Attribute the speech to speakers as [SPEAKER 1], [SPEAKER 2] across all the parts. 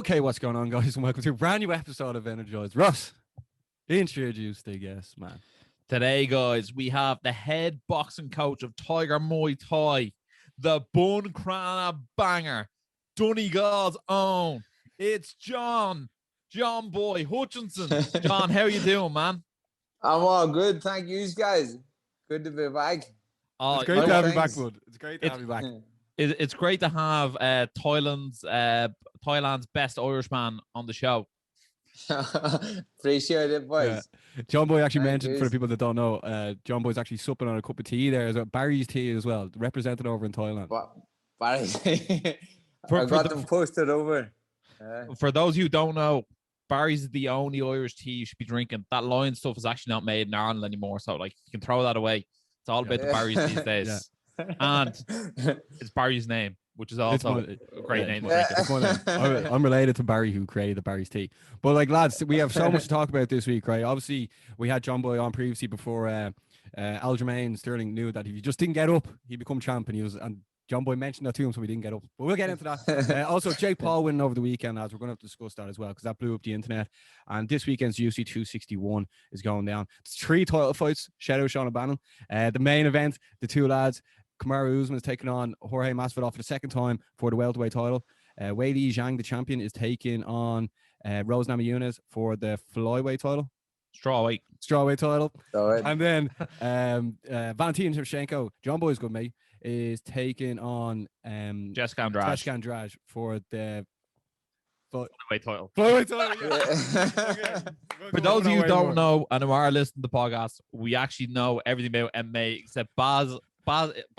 [SPEAKER 1] Okay, what's going on, guys, and welcome to a brand new episode of Energized. Ross, introduce the guest, man.
[SPEAKER 2] Today, guys, we have the head boxing coach of Tiger Muay Thai, the Bun Crana banger, Donegal's own. It's Johnboy Hutchinson. John, how you doing, man?
[SPEAKER 3] I'm all good, thank you, guys. Good to be back.
[SPEAKER 1] It's great to have you back, bud. It's great to have you back.
[SPEAKER 2] It's great to have Thailand's best Irishman on the show.
[SPEAKER 3] Appreciate it, boys.
[SPEAKER 1] Yeah. Johnboy actually mentioned, for the people that don't know, Johnboy's actually supping on a cup of tea there, as well. Barry's tea as well, represented over in Thailand.
[SPEAKER 3] Barry's tea. I got them posted over.
[SPEAKER 2] For those who don't know, Barry's is the only Irish tea you should be drinking. That lion stuff is actually not made in Ireland anymore, so like you can throw that away. It's all about the Barry's these days.
[SPEAKER 1] Yeah.
[SPEAKER 2] And it's Barry's name, which is also a great name.
[SPEAKER 1] I'm related to Barry, who created Barry's tea. But like, lads, we have so much to talk about this week, right? Obviously, we had Johnboy on previously before Aljamain Sterling knew that if he just didn't get up, he'd become champ, and Johnboy mentioned that to him, so we didn't get up. But we'll get into that. Also, Jake Paul winning over the weekend, lads. We're going to have to discuss that as well, because that blew up the internet. And this weekend's UFC 261 is going down. It's 3 title fights. Shout out Sean O'Bannon. The main event, the two lads, Kamaru Usman is taking on Jorge Masvidal for the second time for the welterweight title. Weili Zhang, the champion, is taking on Rose Namajunas for the flyweight title.
[SPEAKER 2] Strawweight
[SPEAKER 1] title. And then Valentina Shevchenko, Johnboy's good mate, is taking on
[SPEAKER 2] Jessica Andrade
[SPEAKER 1] for the
[SPEAKER 2] flyweight title.
[SPEAKER 1] Yeah.
[SPEAKER 2] For those of you who don't know and who are listening to the podcast, we actually know everything about MMA except Baz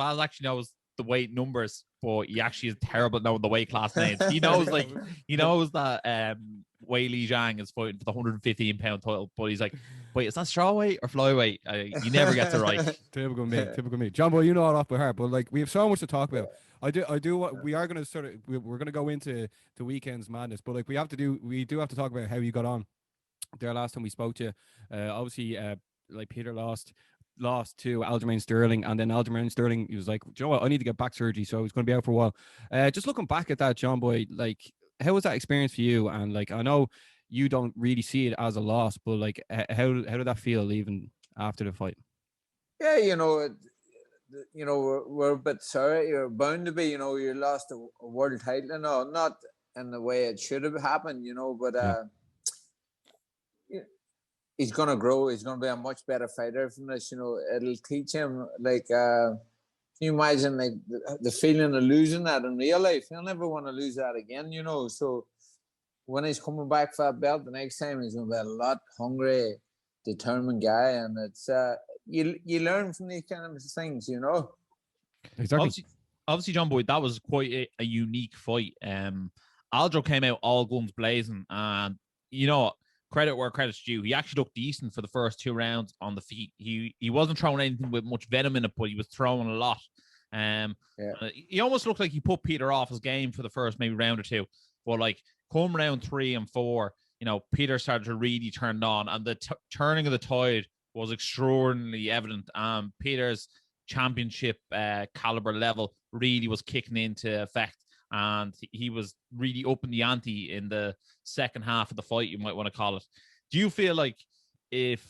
[SPEAKER 2] actually knows the weight numbers, but he actually is terrible at knowing the weight class names. He knows that Weili Zhang is fighting for the 115-pound title, but he's like, wait, is that strawweight or flyweight? He never gets it right.
[SPEAKER 1] Typical me. Johnboy, you know it off by heart, but like, we have so much to talk about. We are going to we're going to go into the weekend's madness, but like, we do have to talk about how you got on there last time we spoke to you. Obviously, like, Peter lost to Aljamain Sterling, and then Aljamain Sterling, he was like, you know what, I need to get back surgery, so he's going to be out for a while. Just looking back at that, Johnboy, like, how was that experience for you? And like, I know you don't really see it as a loss, but like, how did that feel even after the fight?
[SPEAKER 3] Yeah, we're a bit sorry. You're bound to be, you lost a world title, not in the way it should have happened, but he's going to grow. He's going to be a much better fighter from this. It'll teach him, like, can you imagine, like, the feeling of losing that in real life? He'll never want to lose that again, So when he's coming back for that belt the next time, he's going to be a lot hungry, determined guy. And it's, you learn from these kind of things,
[SPEAKER 1] Exactly.
[SPEAKER 2] Obviously, Johnboy, that was quite a unique fight. Aljo came out all guns blazing, and, credit where credit's due. He actually looked decent for the first 2 rounds on the feet. He wasn't throwing anything with much venom in it, but he was throwing a lot. He almost looked like he put Peter off his game for the first maybe round or 2. But like, come round 3 and 4, Peter started to really turn on, and the turning of the tide was extraordinarily evident. Peter's championship caliber level really was kicking into effect. And he was really upping the ante in the second half of the fight, you might want to call it. Do you feel like if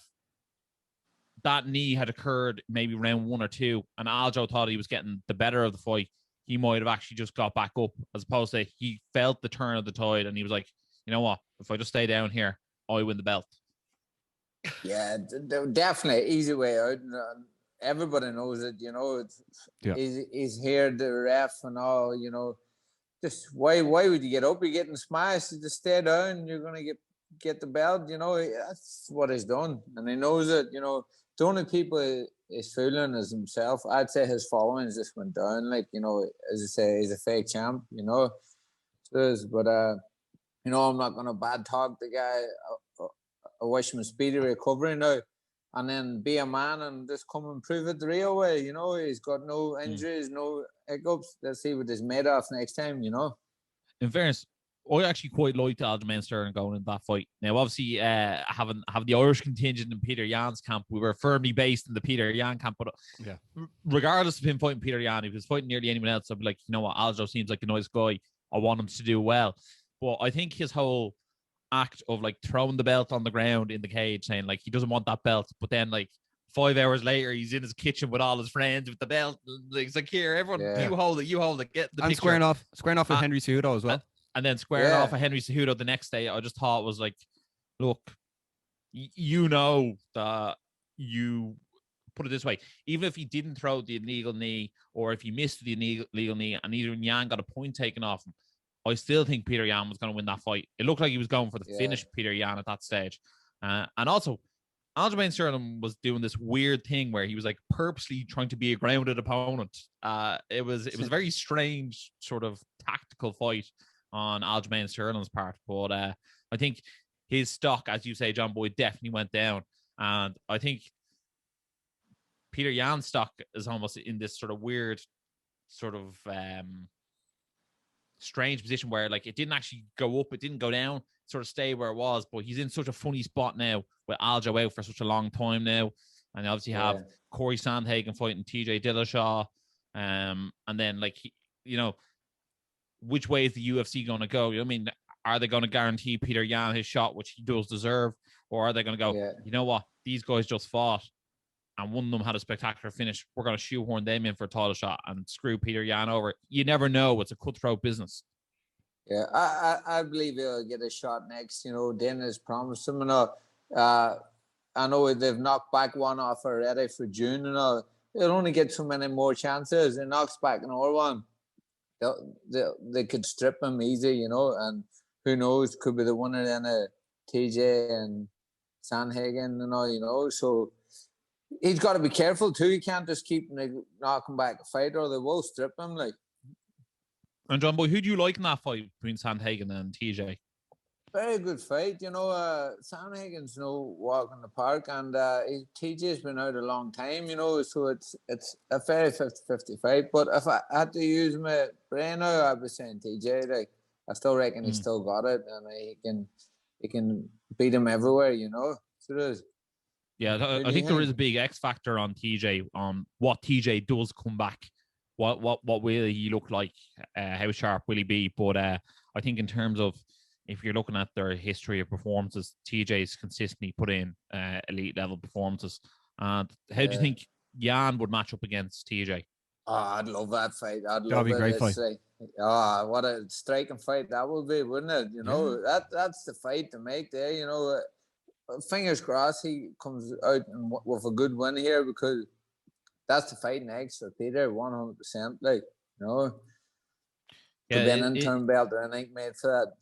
[SPEAKER 2] that knee had occurred maybe round 1 or 2 and Aljo thought he was getting the better of the fight, he might have actually just got back up, as opposed to he felt the turn of the tide and he was like, you know what, if I just stay down here, I win the belt?
[SPEAKER 3] Yeah, definitely. Easy way out. Everybody knows it, He's here, the ref and all, Just why would you get up? You're getting smashed. You just stay down. You're gonna get the belt. That's what he's done, and he knows it. The only people he's fooling is himself. I'd say his following just went down. Like, as I say, he's a fake champ. But I'm not gonna bad talk the guy. I wish him a speedy recovery now, and then be a man and just come and prove it the real way. He's got no injuries, no hiccups. Let's see what he's made of next time,
[SPEAKER 2] In fairness, I actually quite liked Aljamain Sterling going into that fight. Now, obviously, having the Irish contingent in Peter Yan's camp, we were firmly based in the Peter Yan camp. But regardless of him fighting Peter Yan, if he was fighting nearly anyone else, I'd be like, you know what, Aljo seems like a nice guy. I want him to do well. But I think his whole act of like throwing the belt on the ground in the cage, saying like he doesn't want that belt, but then like 5 hours later he's in his kitchen with all his friends with the belt. It's like, here, everyone, you hold it, get the picture.
[SPEAKER 1] Squaring off with Henry Cejudo as well.
[SPEAKER 2] And then squaring off with Henry Cejudo the next day. I just thought was like, look, you know that you put it this way, even if he didn't throw the illegal knee or if he missed the illegal knee and either Yan got a point taken off him, I still think Peter Yan was going to win that fight. It looked like he was going for the finish, Peter Yan, at that stage. And also, Aljamain Sterling was doing this weird thing where he was like purposely trying to be a grounded opponent. It was a very strange sort of tactical fight on Aljamain Sterling's part. But I think his stock, as you say, Johnboy, definitely went down. And I think Peter Yan's stock is almost in this sort of weird, sort of strange position where like it didn't actually go up, it didn't go down, sort of stay where it was. But he's in such a funny spot now with Aljo out for such a long time now. And obviously have Corey Sandhagen fighting TJ Dillashaw. And then like, which way is the UFC going to go? I mean, are they going to guarantee Peter Yan his shot, which he does deserve? Or are they going to go, you know what? These guys just fought and one of them had a spectacular finish. We're going to shoehorn them in for a title shot and screw Peter Yan over. You never know. It's a cutthroat business.
[SPEAKER 3] Yeah, I believe he'll get a shot next. Dana's promised him. I know they've knocked back one off already for June. They'll only get so many more chances. He knocks back another one. They could strip him easy, and who knows, could be the winner then TJ and Sandhagen, so he's got to be careful too. He can't just keep knocking back a fight or they will strip him.
[SPEAKER 2] And Johnboy, who do you like in that fight between Sandhagen and TJ?
[SPEAKER 3] Very good fight. Sandhagen's no walk in the park, and TJ's been out a long time, so it's a very 50-50 fight. But if I had to use my brain now, I'd be saying TJ. I still reckon he's still got it, and he can beat him everywhere, So it is.
[SPEAKER 2] Yeah, I think there is a big X factor on TJ, on what TJ does come back. What will he look like? How sharp will he be? But I think in terms of, if you're looking at their history of performances, TJ's consistently put in elite level performances. And how do you think Yan would match up against TJ?
[SPEAKER 3] Oh, I'd love that fight. That'd
[SPEAKER 1] be a great fight.
[SPEAKER 3] What a striking fight that would be, wouldn't it? That's the fight to make there. Fingers crossed he comes out with a good win here, because that's the fight next for Peter, 100%. Could be an interim belt or anything made for that.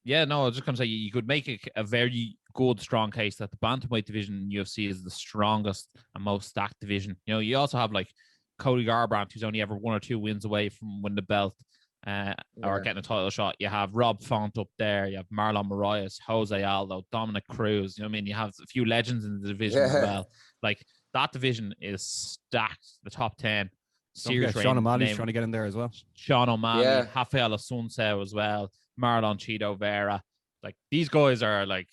[SPEAKER 2] Yeah, no, I was just going to say, you could make a very good, strong case that the bantamweight division in UFC is the strongest and most stacked division. You also have like Cody Garbrandt, who's only ever 1 or 2 wins away from winning the belt or getting a title shot. You have Rob Font up there. You have Marlon Moraes, Jose Aldo, Dominic Cruz. You have a few legends in the division as well. Like, that division is stacked. The top 10.
[SPEAKER 1] Sean O'Malley's trying to get in there as well.
[SPEAKER 2] Sean O'Malley, Rafael Asuncao as well. Marlon Cheeto Vera. Like, these guys are like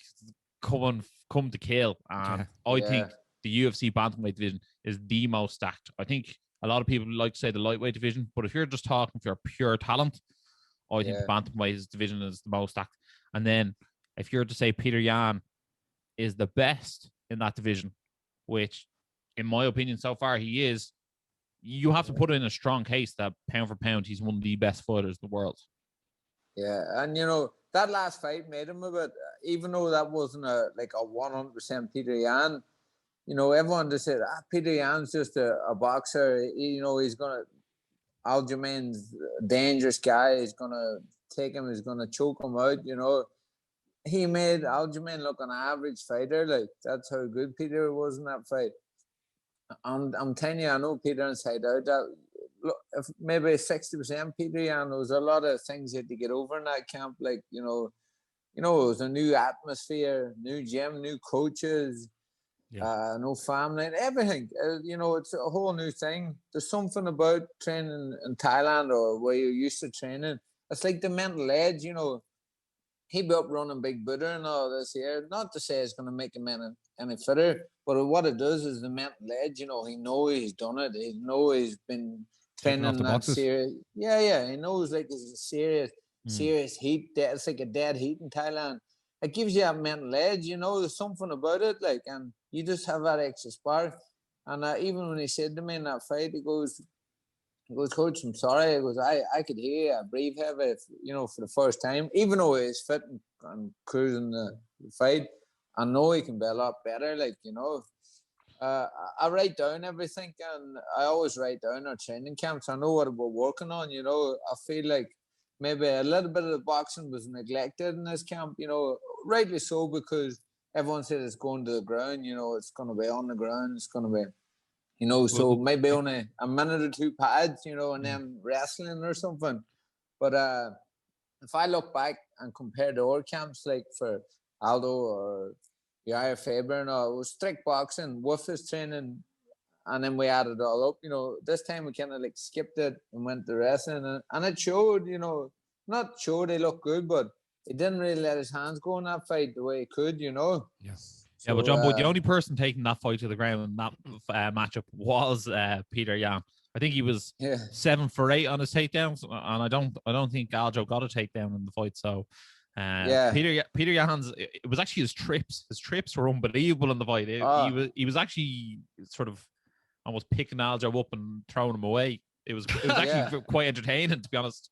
[SPEAKER 2] come to kill. I think the UFC bantamweight division is the most stacked. I think a lot of people like to say the lightweight division, but if you're just talking for pure talent, I think the bantamweight division is the most stacked. And then if you're to say Peter Yan is the best in that division, which in my opinion so far he is, you have to put in a strong case that pound for pound he's one of the best fighters in the world. Yeah,
[SPEAKER 3] and that last fight made him a bit, even though that wasn't a 100% Peter Yan, everyone just said, Peter Yan's just a boxer. He's going to, Aljamain's a dangerous guy. He's going to take him, he's going to choke him out, He made Aljamain look an average fighter. That's how good Peter was in that fight. I'm telling you, I know Peter inside out. That, look, if maybe 60% Peter Yan, there was a lot of things he had to get over in that camp. It was a new atmosphere, new gym, new coaches, no family, everything. It's a whole new thing. There's something about training in Thailand or where you're used to training. It's like the mental edge, He'd be up running Big Buddha and all this here. Not to say it's going to make him any fitter, but what it does is the mental edge. He knows he's done it. He knows he's been training that serious. Yeah. He knows it's serious. serious heat. It's like a dead heat in Thailand. It gives you a mental edge, you know. There's something about it, like, and you just have that extra spark. And even when he said to me in that fight, he goes, Coach, I'm sorry. He goes, I could hear you breathe heavy, you know, for the first time. Even though he's fit and cruising the fight, I know he can be a lot better, like, you know. I write down everything, and I always write down our training camps. I know what we're working on, you know. I feel like maybe a little bit of the boxing was neglected in this camp, you know, rightly so, because everyone said it's going to the ground, you know, it's going to be on the ground, it's going to be, you know, so maybe only a minute or two pads, you know, and then wrestling or something. But if I look back and compare the old camps, like for Aldo or Yair Faber and all, it was strict boxing with his training, and then we added it all up. You know, this time we kind of like skipped it and went to wrestling, and it showed, you know, not showed he looked good, but he didn't really let his hands go in that fight the way he could, you know.
[SPEAKER 1] Yeah.
[SPEAKER 2] So, but Johnboy, the only person taking that fight to the ground in that matchup was Peter Yan. I think he was 7 for 8 on his takedowns, and I don't think Aljo got a takedown in the fight. So, Peter Yan's, it was actually his trips. His trips were unbelievable in the fight. He was actually sort of almost picking Aljo up and throwing him away. It was actually quite entertaining, to be honest.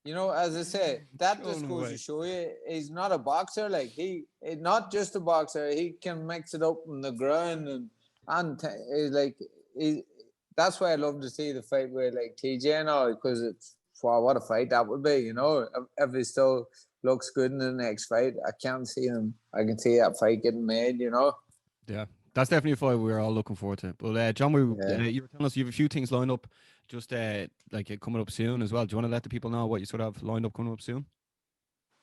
[SPEAKER 3] You know, as I say, that just goes to show you he's not a boxer. Like he's not just a boxer. He can mix it up on the ground and that's why I love to see the fight with like TJ and all, because it's what a fight that would be. You know, if he still looks good in the next fight, I can see that fight getting made. You know.
[SPEAKER 1] Yeah, that's definitely a fight we're all looking forward to. But John, you were telling us you have a few things lined up, just coming up soon as well. Do you want to let the people know what you sort of have lined up coming up soon?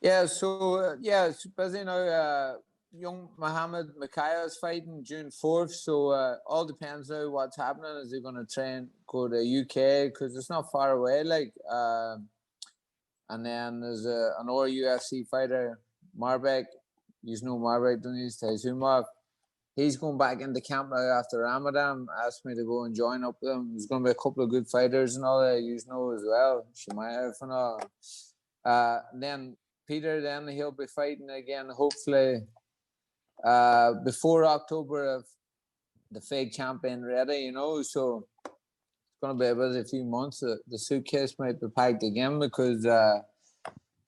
[SPEAKER 3] Yeah, so it's busy now. Young Mohammed Mikaya is fighting June 4th, so all depends now what's happening. Is he going to try and go to UK, because it's not far away, like. And then there's another UFC fighter, Marbek. You know Marbek, don't you? Taizumov. He's going back into camp now after Ramadan. Asked me to go and join up with him. There's going to be a couple of good fighters and all that, you know, as well. Shemaev and all. And then Peter, then he'll be fighting again, hopefully, before October of the fake champion ready, you know. So it's going to be about a few months. The suitcase might be packed again, because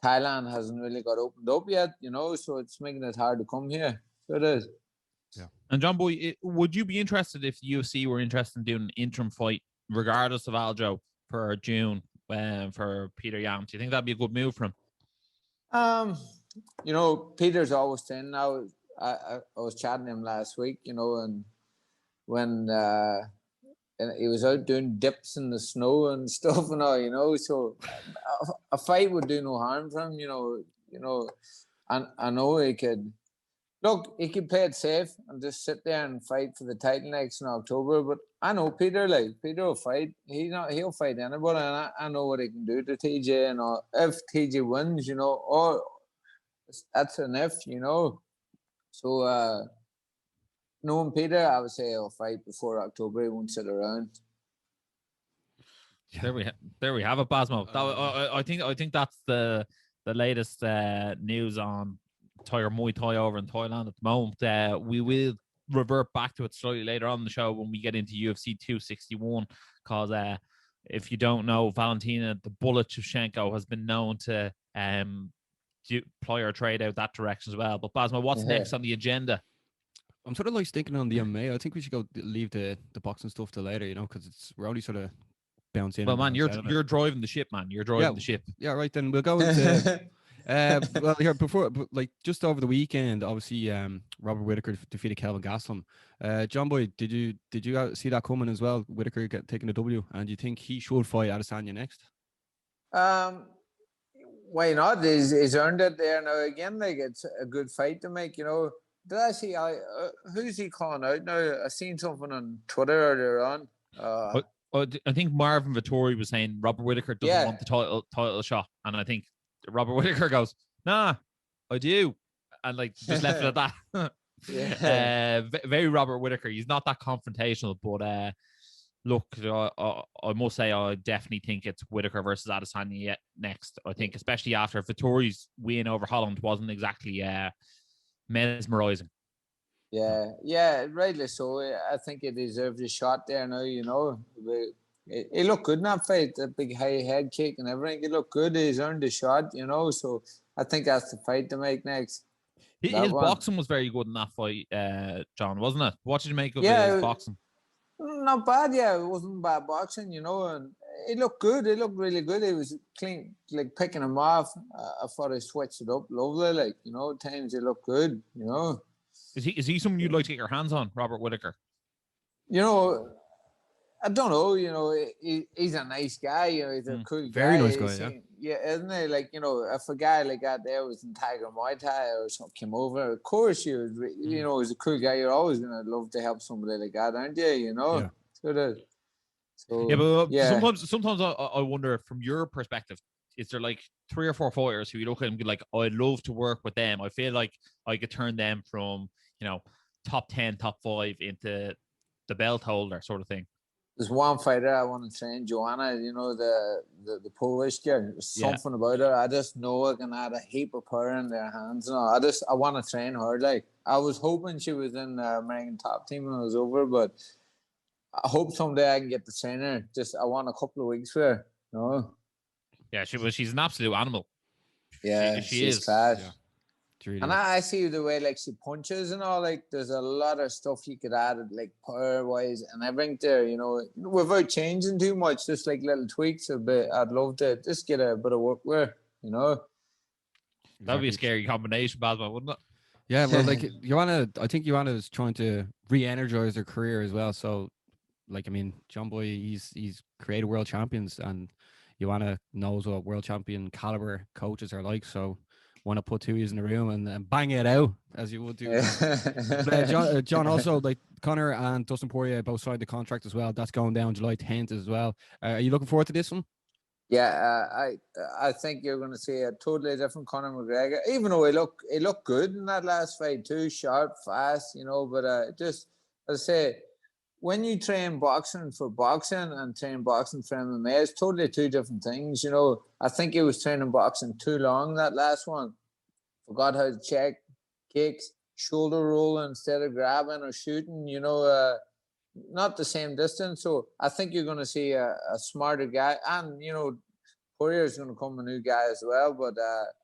[SPEAKER 3] Thailand hasn't really got opened up yet, you know. So it's making it hard to come here. So it is.
[SPEAKER 2] Yeah. And Johnboy, would you be interested if the UFC were interested in doing an interim fight, regardless of Aljo, for June for Peter Yan? Do you think that'd be a good move for him?
[SPEAKER 3] You know, Peter's always saying now. I was chatting to him last week, you know, and when he was out doing dips in the snow and stuff and all, you know, so a fight would do no harm for him, you know, and I know he could play it safe and just sit there and fight for the title next in October. But I know Peter will fight. He'll fight anybody, and I know what he can do to TJ and all. If TJ wins, you know, or that's an if, you know. So, knowing Peter, I would say he'll fight before October. He won't sit around.
[SPEAKER 2] Yeah. There we have it, Basmo. I think that's the latest news on Tiger Muay Thai over in Thailand at the moment. We will revert back to it slightly later on in the show when we get into UFC 261, because if you don't know, Valentina the Bullet Shevchenko has been known to ply or trade out that direction as well. But Basmo, what's next on the agenda?
[SPEAKER 1] I'm sort of like sticking on the MMA. I think we should go leave the boxing stuff till later, you know, because we're only sort of bouncing.
[SPEAKER 2] Well, man, you're driving the ship, man. You're driving the ship.
[SPEAKER 1] Yeah, right. Then we'll go into. Well, here before, like just over the weekend, obviously, Robert Whitaker defeated Kelvin Gaslin. Johnboy, did you see that coming as well? Whitaker taking the W, and do you think he should fight Adesanya next?
[SPEAKER 3] Why not? He's earned it there now again. Like, it's a good fight to make, you know. Did I see who's he calling out now? I seen something on Twitter earlier on.
[SPEAKER 2] I think Marvin Vettori was saying Robert Whitaker doesn't want the title shot, and I think Robert Whitaker goes, "Nah, I do," and like just left it at that. Very Robert Whitaker. He's not that confrontational, but look, I must say, I definitely think it's Whitaker versus Adesanya next. I think, especially after Vettori's win over Holland wasn't exactly mesmerizing.
[SPEAKER 3] Yeah, rightly so. I think he deserves a shot there now, you know. He looked good in that fight, the big high head kick and everything. He looked good. He's earned the shot, you know. So I think that's the fight to make next.
[SPEAKER 2] His boxing was very good in that fight, John, wasn't it? What did you make of his boxing?
[SPEAKER 3] Not bad, yeah. It wasn't bad boxing, you know. And he looked good. He looked really good. He was clean, like picking him off. I thought he switched it up lovely, like, you know. At times he looked good, you know.
[SPEAKER 2] Is he someone you'd like to get your hands on, Robert Whitaker?
[SPEAKER 3] You know, I don't know. You know, he's a nice guy. You know, he's a cool guy.
[SPEAKER 1] Very nice guy,
[SPEAKER 3] yeah, isn't he? Like, you know, if a guy like that there was in Tiger Muay Thai or something came over, of course you know, he's a cool guy. You're always gonna love to help somebody like that, aren't you? You know,
[SPEAKER 1] yeah.
[SPEAKER 3] So,
[SPEAKER 2] sometimes I wonder, from your perspective, is there like 3 or 4 fighters who you look at and be like, oh, I'd love to work with them. I feel like I could turn them from, you know, top 10, top 5 into the belt holder sort of thing.
[SPEAKER 3] There's one fighter I want to train, Joanna, you know, the Polish girl. There's something about her. I just know I can add a heap of power in their hands. You know, I want to train her. Like, I was hoping she was in the American top team when it was over, but I hope someday I can get the trainer. Just, I want a couple of weeks with her, you know?
[SPEAKER 2] Yeah, she's an absolute animal.
[SPEAKER 3] Yeah,
[SPEAKER 2] she is.
[SPEAKER 3] Class.
[SPEAKER 1] Yeah.
[SPEAKER 3] And I see the way, like, she punches and all, like, there's a lot of stuff you could add, like, power-wise and everything there, you know, without changing too much, just, like, little tweaks a bit. I'd love to just get a bit of work with, you know.
[SPEAKER 2] That would be a scary combination, Basma, wouldn't it?
[SPEAKER 1] Yeah, well, like, I think Joanna is trying to re-energize her career as well. So, like, I mean, Johnboy, he's created world champions, and Joanna knows what world champion caliber coaches are like, so want to put 2 years in the room and bang it out as you would do. John, also, like, Conor and Dustin Poirier both signed the contract as well. That's going down July 10th as well. Are you looking forward to this one?
[SPEAKER 3] Yeah, I think you're going to see a totally different Conor McGregor, even though he looked good in that last fight too, sharp, fast, you know. But just, as I say, when you train boxing for boxing and train boxing for MMA, it's totally 2 different things, you know. I think he was training boxing too long, that last one. Forgot how to check kicks, shoulder roll instead of grabbing or shooting, you know, not the same distance. So I think you're going to see a smarter guy. And, you know, Poirier is going to come a new guy as well. But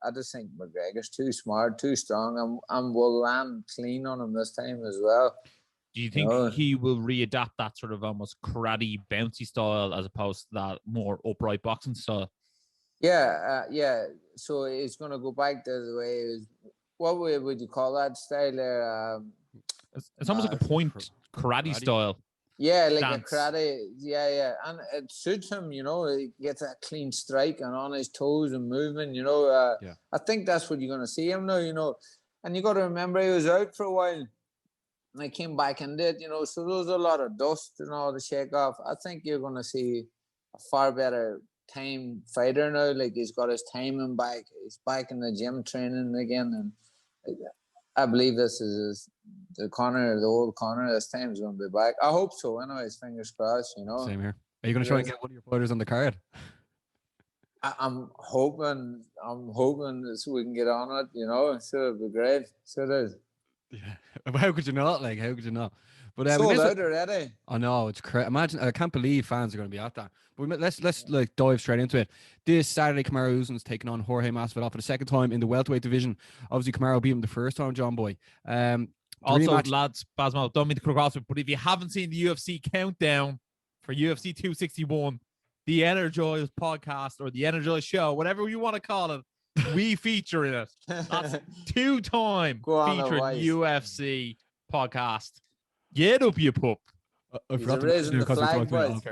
[SPEAKER 3] I just think McGregor's too smart, too strong. And will land clean on him this time as well.
[SPEAKER 2] Do you think he will readapt that sort of almost karate bouncy style as opposed to that more upright boxing style?
[SPEAKER 3] Yeah. So he's going to go back to the way it was. What way would you call that style there?
[SPEAKER 2] It's almost like a point karate style.
[SPEAKER 3] Yeah, like
[SPEAKER 2] dance.
[SPEAKER 3] a karate. Yeah. And it suits him, you know. He gets a clean strike and on his toes and moving, you know. I think that's what you're going to see him now, you know. And you got to remember he was out for a while. And I came back and did, you know, so there was a lot of dust and all to shake off. I think you're going to see a far better time fighter now. Like, he's got his timing back. He's back in the gym training again. And I believe this is the old Conor this time is going to be back. I hope so. Anyways, fingers crossed, you know.
[SPEAKER 1] Same here. Are you going to try and get one of your fighters on the card?
[SPEAKER 3] I'm hoping so we can get on it, you know. So it'd be great. So it is.
[SPEAKER 1] Yeah. How could you not? Like, how could you not? But
[SPEAKER 3] sold out already.
[SPEAKER 1] I know, it's crazy. Imagine, I can't believe fans are going to be at that. But let's like dive straight into it. This Saturday, Kamaru Usman's taking on Jorge Masvidal for the second time in the welterweight division. Obviously, Kamaru beat him the first time, Johnboy.
[SPEAKER 2] Also, lads, Basmo, don't mean to cross it, but if you haven't seen the UFC countdown for UFC 261, the Energized podcast or the Energized show, whatever you want to call it, we feature in it. That's 2-time featured UFC podcast. Get up, you pup.
[SPEAKER 3] He's raising the flag, boys.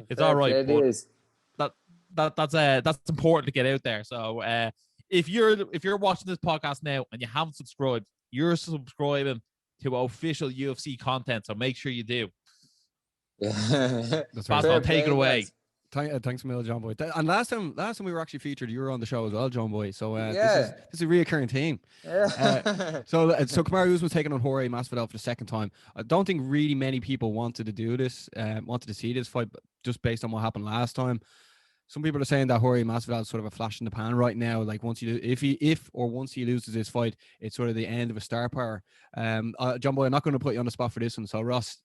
[SPEAKER 2] It's all right, but that's important to get out there. So if you're watching this podcast now and you haven't subscribed, you're subscribing to official UFC content. So make sure you do.
[SPEAKER 3] That's
[SPEAKER 2] right. I'll take it away.
[SPEAKER 1] Thanks a million, John Boy. And last time we were actually featured, you were on the show as well, John Boy. So this is a reoccurring theme. So Kamaru Usman was taking on Jorge Masvidal for the second time. I don't think really many people wanted to do this, wanted to see this fight, but just based on what happened last time. Some people are saying that Jorge Masvidal is sort of a flash in the pan right now. Like once he loses this fight, it's sort of the end of a star power. John Boy, I'm not going to put you on the spot for this one. So Ross,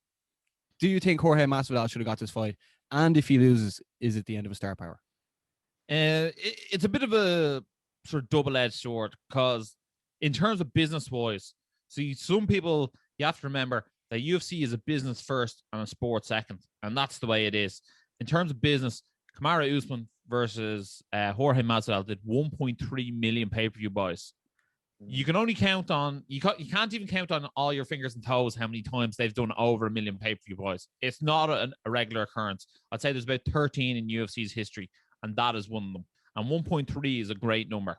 [SPEAKER 1] do you think Jorge Masvidal should have got this fight? And if he loses, is it the end of a star power?
[SPEAKER 2] It's a bit of a sort of double-edged sword, because in terms of business-wise, see, some people, you have to remember that UFC is a business first and a sport second, and that's the way it is. In terms of business, Kamaru Usman versus Jorge Masvidal did 1.3 million pay-per-view buys. You can only count on, you can't even count on all your fingers and toes how many times they've done over 1 million pay-per-view buys. It's not a regular occurrence. I'd say there's about 13 in UFC's history, and that is one of them. And 1.3 is a great number.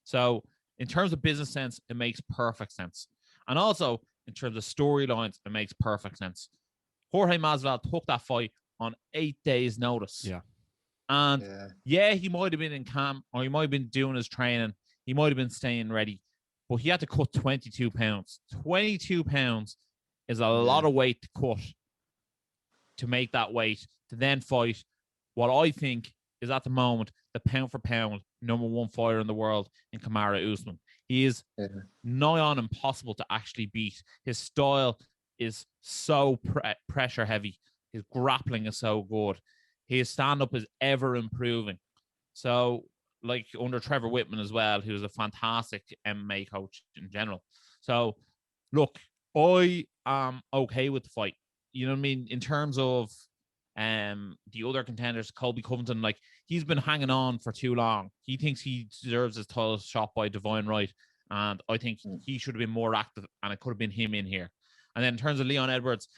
[SPEAKER 2] So in terms of business sense, it makes perfect sense. And also in terms of storylines, it makes perfect sense. Jorge Masvidal took that fight on 8 days' notice.
[SPEAKER 1] Yeah.
[SPEAKER 2] And he might have been in camp, or he might have been doing his training. He might have been staying ready, but he had to cut 22 pounds. 22 pounds is a lot of weight to cut to make that weight, to then fight what I think is at the moment the pound for pound #1 fighter in the world in Kamaru Usman. He is nigh on impossible to actually beat. His style is so pressure heavy. His grappling is so good. His stand-up is ever improving. So, like under Trevor Whitman as well, who's a fantastic MMA coach in general. So, look, I am okay with the fight. You know what I mean? In terms of the other contenders, Colby Covington, like, he's been hanging on for too long. He thinks he deserves his title shot by divine right, and I think he should have been more active, and it could have been him in here. And then in terms of Leon Edwards,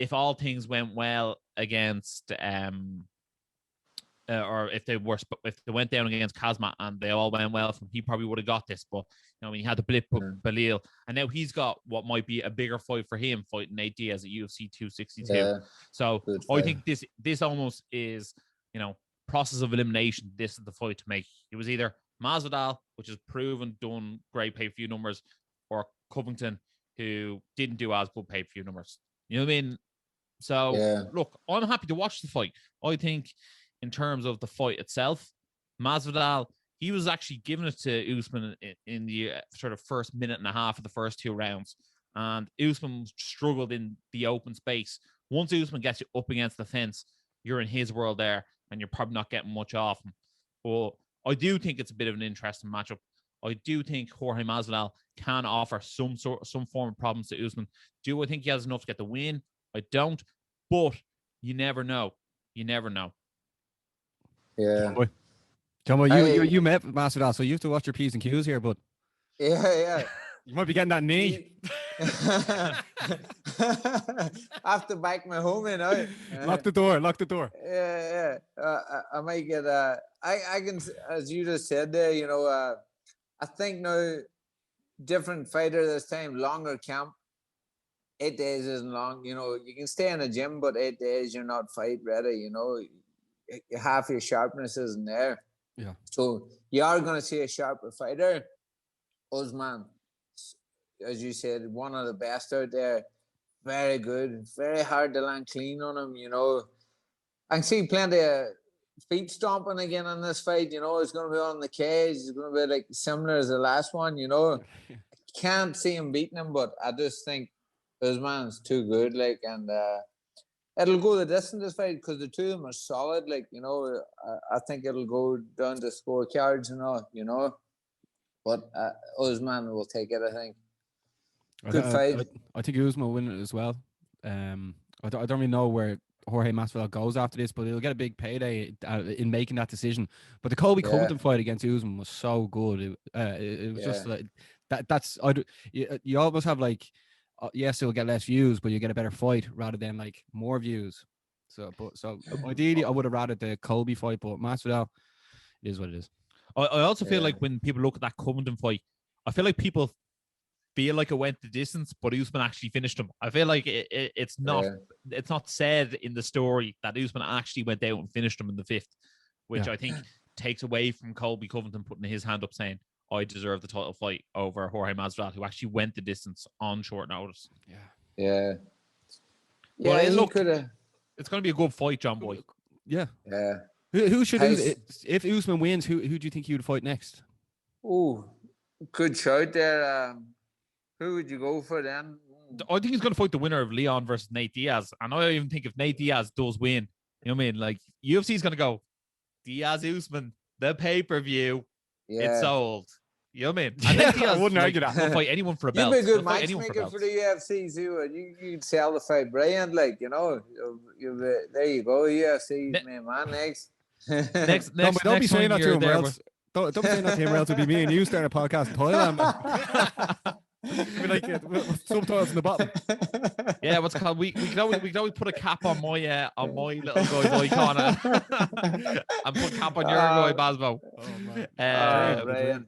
[SPEAKER 2] if all things went well against or if they went down against Kazma and they all went well from, he probably would have got this. But you know, when he had the blip of Balil, and now he's got what might be a bigger fight for him, fighting Nate Diaz at UFC 262.
[SPEAKER 3] Yeah,
[SPEAKER 2] so I think this almost is, you know, process of elimination. This is the fight to make. It was either Masvidal, which has proven done great pay-per-view numbers, or Covington, who didn't do as good pay-per-view numbers. You know what I mean? So look, I'm happy to watch the fight. I think in terms of the fight itself, Masvidal, he was actually giving it to Usman in the sort of first minute and a half of the first 2 rounds. And Usman struggled in the open space. Once Usman gets you up against the fence, you're in his world there, and you're probably not getting much off him. But I do think it's a bit of an interesting matchup. I do think Jorge Masvidal can offer some form of problems to Usman. Do I think he has enough to get the win? I don't. But you never know. You never know.
[SPEAKER 3] Yeah.
[SPEAKER 1] John Boy, you met Masvidal, so you have to watch your P's and Q's here, but
[SPEAKER 3] yeah.
[SPEAKER 1] You might be getting that knee.
[SPEAKER 3] I have to back my home in out.
[SPEAKER 1] Lock the door.
[SPEAKER 3] Yeah. I might get I can, as you just said there, you know, I think now different fighter this time, longer camp. 8 days isn't long. You know, you can stay in a gym, but 8 days you're not fight ready. You know, half your sharpness isn't there.
[SPEAKER 1] Yeah.
[SPEAKER 3] So you are going to see a sharper fighter. Usman, as you said, one of the best out there. Very good. Very hard to land clean on him. You know, I can see plenty of feet stomping again in this fight. You know, it's going to be on the cage. It's going to be like similar as the last one. You know, I can't see him beating him, but I just think Usman's too good. Like, and it'll go the distance this fight because the two of them are solid. Like, you know, I think it'll go down to scorecards and all. You know, but Usman will take it, I think. Good fight.
[SPEAKER 1] I think Usman will win it as well. I don't really know where Jorge Masvidal goes after this, but he'll get a big payday in making that decision. But the Colby Covington fight against Usman was so good. It was just like that. You almost have like, yes, it'll get less views, but you get a better fight rather than like more views. So ideally, I would have rather the Colby fight, but Masvidal, it is what it is.
[SPEAKER 2] I also feel like when people look at that Covington fight, I feel like people feel like it went the distance, but Usman actually finished him. I feel like it's not said in the story that Usman actually went out and finished him in the 5th, which I think takes away from Colby Covington putting his hand up saying, I deserve the title fight over Jorge Masvidal, who actually went the distance on short notice.
[SPEAKER 3] Yeah.
[SPEAKER 2] Well, it's going to be a good fight, Johnboy.
[SPEAKER 1] Yeah.
[SPEAKER 3] Yeah.
[SPEAKER 1] Who should if Usman wins? Who do you think he would fight next?
[SPEAKER 3] Oh, good shout there. Who would you go for then?
[SPEAKER 2] I think he's going to fight the winner of Leon versus Nate Diaz, and I even think if Nate Diaz does win, you know what I mean? Like UFC is going to go Diaz Usman, the pay-per-view. It's sold. You know what I mean? And Nate Diaz,
[SPEAKER 1] I wouldn't argue that.
[SPEAKER 2] Will fight anyone for a belt.
[SPEAKER 3] You'd be a good matchmaker for the UFC too. You'd sell the fight brilliant, like, you know. There you go, UFC main man next.
[SPEAKER 1] Don't be saying that to him, or else. Don't be saying that to him, or else it'll be me and you starting a podcast in Thailand. Be like subtitles in the bottom.
[SPEAKER 2] Yeah, what's it called? We can always put a cap on my little guy icon and put cap on your guy Basmo.
[SPEAKER 1] Oh man.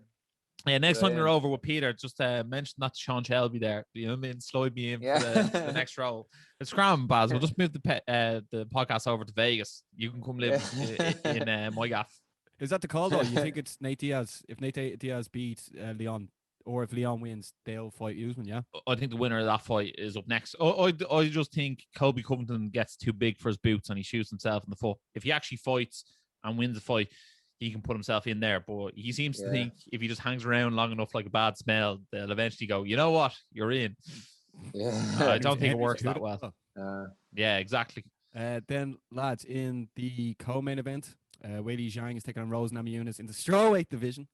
[SPEAKER 2] Yeah, next time you're over with Peter, just mention that to Sean Shelby there. You know what I mean? Slide me in for the next role. It's Scram, Baz. We'll just move the podcast over to Vegas. You can come live in my gaff.
[SPEAKER 1] Is that the call though? You think it's Nate Diaz? If Nate Diaz beats Leon, or if Leon wins, they'll fight Usman, yeah?
[SPEAKER 2] I think the winner of that fight is up next. I just think Colby Covington gets too big for his boots and he shoots himself in the foot. If he actually fights and wins the fight, he can put himself in there. But he seems to think if he just hangs around long enough like a bad smell, they'll eventually go, you know what? You're in.
[SPEAKER 3] Yeah.
[SPEAKER 2] I don't think it works that well. Yeah, exactly.
[SPEAKER 1] Then, lads, in the co-main event, Weili Zhang is taking on Rose Namajunas in the strawweight division.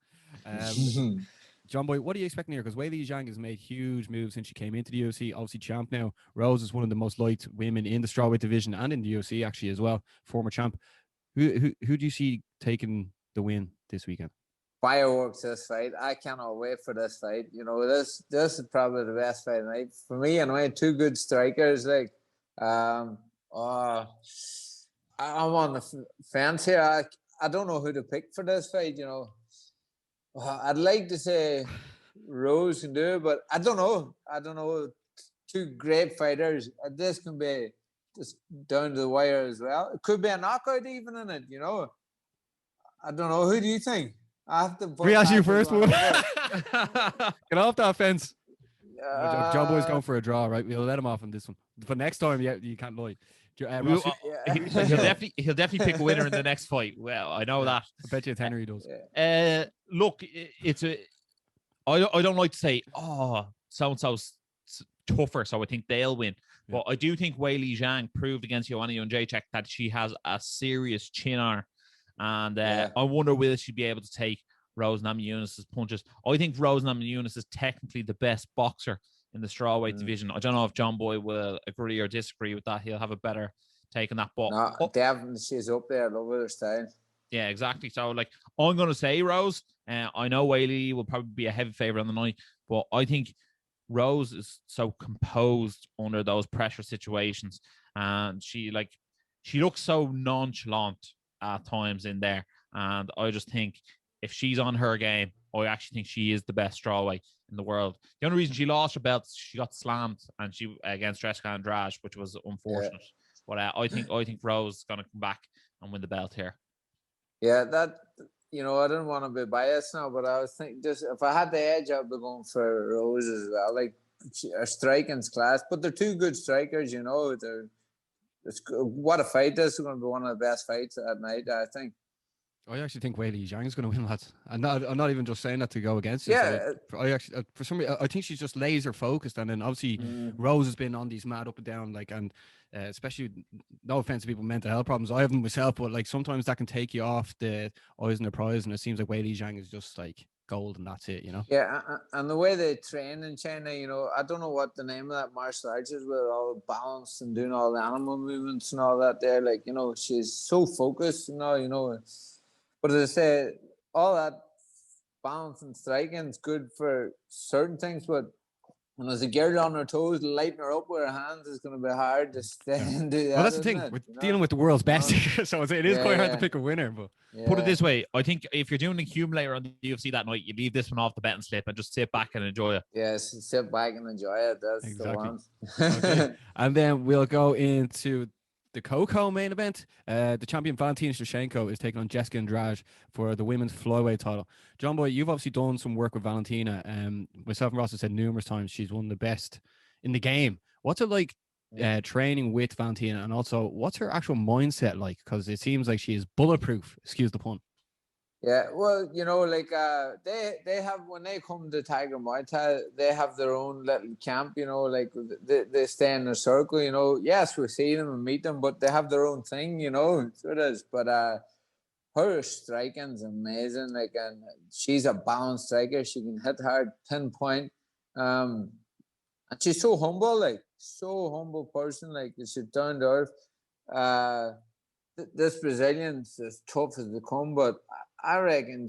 [SPEAKER 1] Johnboy, what are you expecting here? Because Weili Zhang has made huge moves since she came into the UFC. Obviously, champ now. Rose is one of the most liked women in the strawweight division and in the UFC actually as well. Former champ. Who do you see taking the win this weekend?
[SPEAKER 3] Fireworks this fight. I cannot wait for this fight. You know, this is probably the best fight tonight for me. And we had two good strikers. Like, I'm on the fence here. I don't know who to pick for this fight. You know, I'd like to say Rose can do it, but I don't know. Two great fighters. This can be just down to the wire as well. It could be a knockout even in it. You know, I don't know. Who do you think? I have to.
[SPEAKER 1] We ask you first. Get off that fence. Johnboy's going for a draw, right? We'll let him off on this one. For next time, you can't lie.
[SPEAKER 2] He'll definitely pick a winner in the next fight. Well, I know that.
[SPEAKER 1] I bet you Henry does.
[SPEAKER 2] Look, I don't like to say, so and so's tougher, so I think they'll win. Yeah. But I do think Weili Zhang proved against Joanna Jędrzejczyk that she has a serious chin on her. And I wonder will she be able to take Rose Namajunas' punches. I think Rose Namajunas is technically the best boxer in the strawweight division. I don't know if Johnboy will agree or disagree with that. He'll have a better take on that. But
[SPEAKER 3] definitely she's up there. I love her style.
[SPEAKER 2] Yeah, exactly. So, like, I'm going to say Rose. I know Weili will probably be a heavy favorite on the night, but I think Rose is so composed under those pressure situations, and she looks so nonchalant at times in there. And I just think if she's on her game, I actually think she is the best strawweight in the world. The only reason she lost her belt, she got slammed and she against Jessica Andrade, which was unfortunate. Yeah. But I think Rose is going to come back and win the belt here.
[SPEAKER 3] Yeah, that, you know, I didn't want to be biased now, but I was thinking just if I had the edge, I'd be going for Rose as well. Like, her striking's class, but they're two good strikers, you know. What a fight. This is going to be one of the best fights at night, I think.
[SPEAKER 1] I actually think Weili Zhang is going to win, lads. I'm not even just saying that to go against it.
[SPEAKER 3] Yeah.
[SPEAKER 1] I actually, for some reason, I think she's just laser focused, and then obviously Rose has been on these mad up and down, like, and especially, no offense to people with mental health problems, I have them myself, but like sometimes that can take you off the eyes and the prize, and it seems like Weili Zhang is just like gold, and that's it, you know.
[SPEAKER 3] Yeah, and the way they train in China, you know, I don't know what the name of that martial arts is, with all balance and doing all the animal movements and all that. There, like, you know, she's so focused, you know. But as I say, all that balance and striking is good for certain things, but And as a girl on her toes, lighting her up with her hands is going to be hard to stand.
[SPEAKER 1] Yeah. Well, that's the thing. We're dealing with the world's best, so it is quite hard to pick a winner. But
[SPEAKER 2] put it this way, I think if you're doing an accumulator on the UFC that night, you leave this one off the betting slip and just sit back and enjoy it.
[SPEAKER 3] Yes, sit back and enjoy it. That's exactly
[SPEAKER 1] the one. Okay. And then we'll go into the Coco main event. The champion Valentina Shevchenko is taking on Jessica Andrade for the women's flyweight title. Johnboy, you've obviously done some work with Valentina. Myself and Ross have said numerous times she's one of the best in the game. What's it like training with Valentina, and also what's her actual mindset like? Because it seems like she is bulletproof. Excuse the pun.
[SPEAKER 3] Yeah, well, you know, like they have, when they come to Tiger Muay Thai, they have their own little camp, you know, like they stay in a circle, you know. Yes, we see them and meet them, but they have their own thing, you know. So it is. But her striking's amazing, like, and she's a balanced striker. She can hit hard, pinpoint, and she's so humble, like so humble person, like she's down to earth. This Brazilian's as tough as they come, but I reckon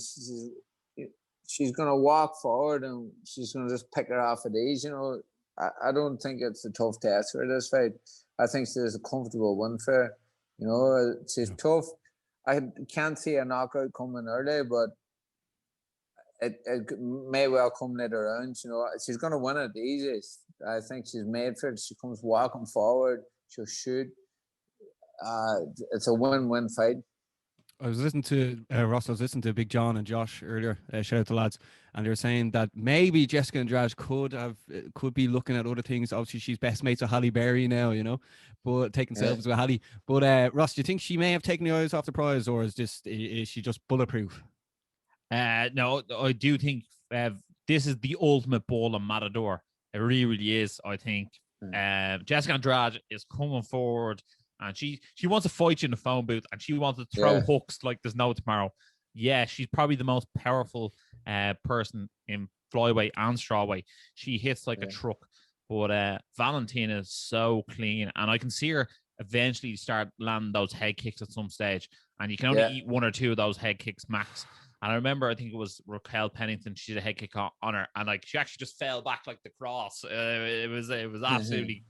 [SPEAKER 3] she's going to walk forward and she's going to just pick her off at ease. You know, I don't think it's a tough test for this fight. I think she's a comfortable win for her. You know, she's tough. I can't see a knockout coming early, but it may well come later rounds. You know, she's going to win it easy. I think she's made for it. She comes walking forward. She'll shoot. It's a win-win fight.
[SPEAKER 1] I was listening to Ross. I was listening to Big John and Josh earlier. Shout out to lads, and they were saying that maybe Jessica Andrade could be looking at other things. Obviously, she's best mates with Halle Berry now, you know, but taking selfies with Halle. But Ross, do you think she may have taken the eyes off the prize, or is she just bulletproof?
[SPEAKER 2] No, I do think this is the ultimate ball of Matador. It really, really is. I think Jessica Andrade is coming forward. And she wants to fight you in the phone booth, and she wants to throw hooks like there's no tomorrow. Yeah, she's probably the most powerful person in flyweight and strawweight. She hits like a truck. But Valentina is so clean, and I can see her eventually start landing those head kicks at some stage. And you can only eat one or two of those head kicks max. And I remember, I think it was Raquel Pennington. She did a head kick on her, and like she actually just fell back like the cross. It was absolutely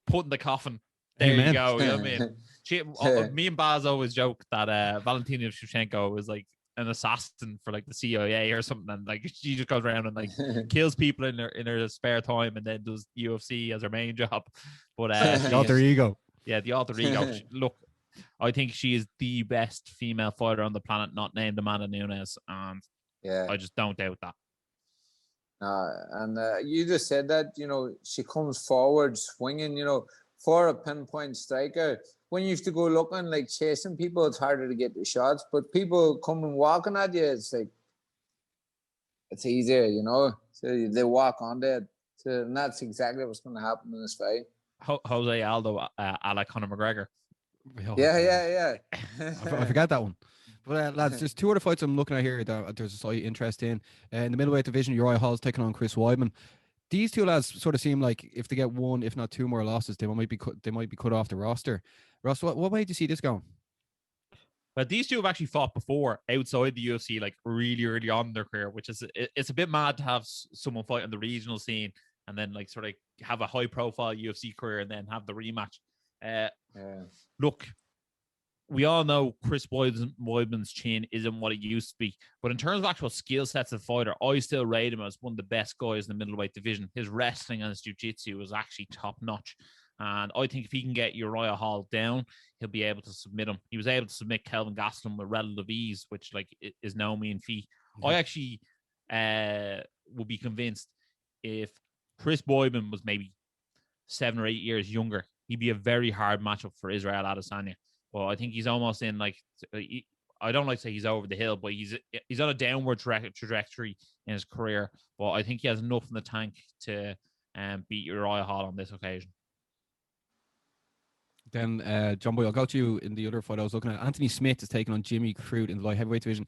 [SPEAKER 2] putting the coffin. There you go. You know what I mean? Me and Baz always joke that Valentina Shevchenko is like an assassin for like the CIA or something, and like she just goes around and like kills people in her spare time, and then does UFC as her main job. But
[SPEAKER 1] the alter ego.
[SPEAKER 2] Yeah, the alter ego. Look, I think she is the best female fighter on the planet, not named Amanda Nunes, and I just don't doubt that.
[SPEAKER 3] And you just said that, you know, she comes forward swinging, you know. For a pinpoint striker, when you used to go looking, like chasing people, it's harder to get the shots. But people coming walking at you, it's like, it's easier, you know. So they walk on there. So, and that's exactly what's going to happen in this fight.
[SPEAKER 2] Jose Aldo, like Conor McGregor.
[SPEAKER 3] Yeah.
[SPEAKER 1] I forgot that one. But lads, there's two other fights I'm looking at here that there's a slight interest in. In the middleweight division, Uriah Hall's taking on Chris Weidman. These two lads sort of seem like if they get one, if not two more losses, they might be cut off the roster. Ross, what way do you see this going?
[SPEAKER 2] But these two have actually fought before outside the UFC, like really early on in their career, which is it's a bit mad to have someone fight on the regional scene and then like sort of have a high profile UFC career and then have the rematch. Look, we all know Chris Weidman's chin isn't what it used to be. But in terms of actual skill sets of fighter, I still rate him as one of the best guys in the middleweight division. His wrestling and his jiu-jitsu is actually top-notch. And I think if he can get Uriah Hall down, he'll be able to submit him. He was able to submit Kelvin Gaslin with relative ease, which like is no mean feat. I actually would be convinced if Chris Weidman was maybe 7 or 8 years younger, he'd be a very hard matchup for Israel Adesanya. Well, I think he's almost in like, I don't like to say he's over the hill, but he's on a downward trajectory in his career. But I think he has enough in the tank to beat Uriah Hall on this occasion.
[SPEAKER 1] Then, Johnboy, I'll go to you in the other fight I was looking at. Anthony Smith is taking on Jimmy Crute in the light heavyweight division.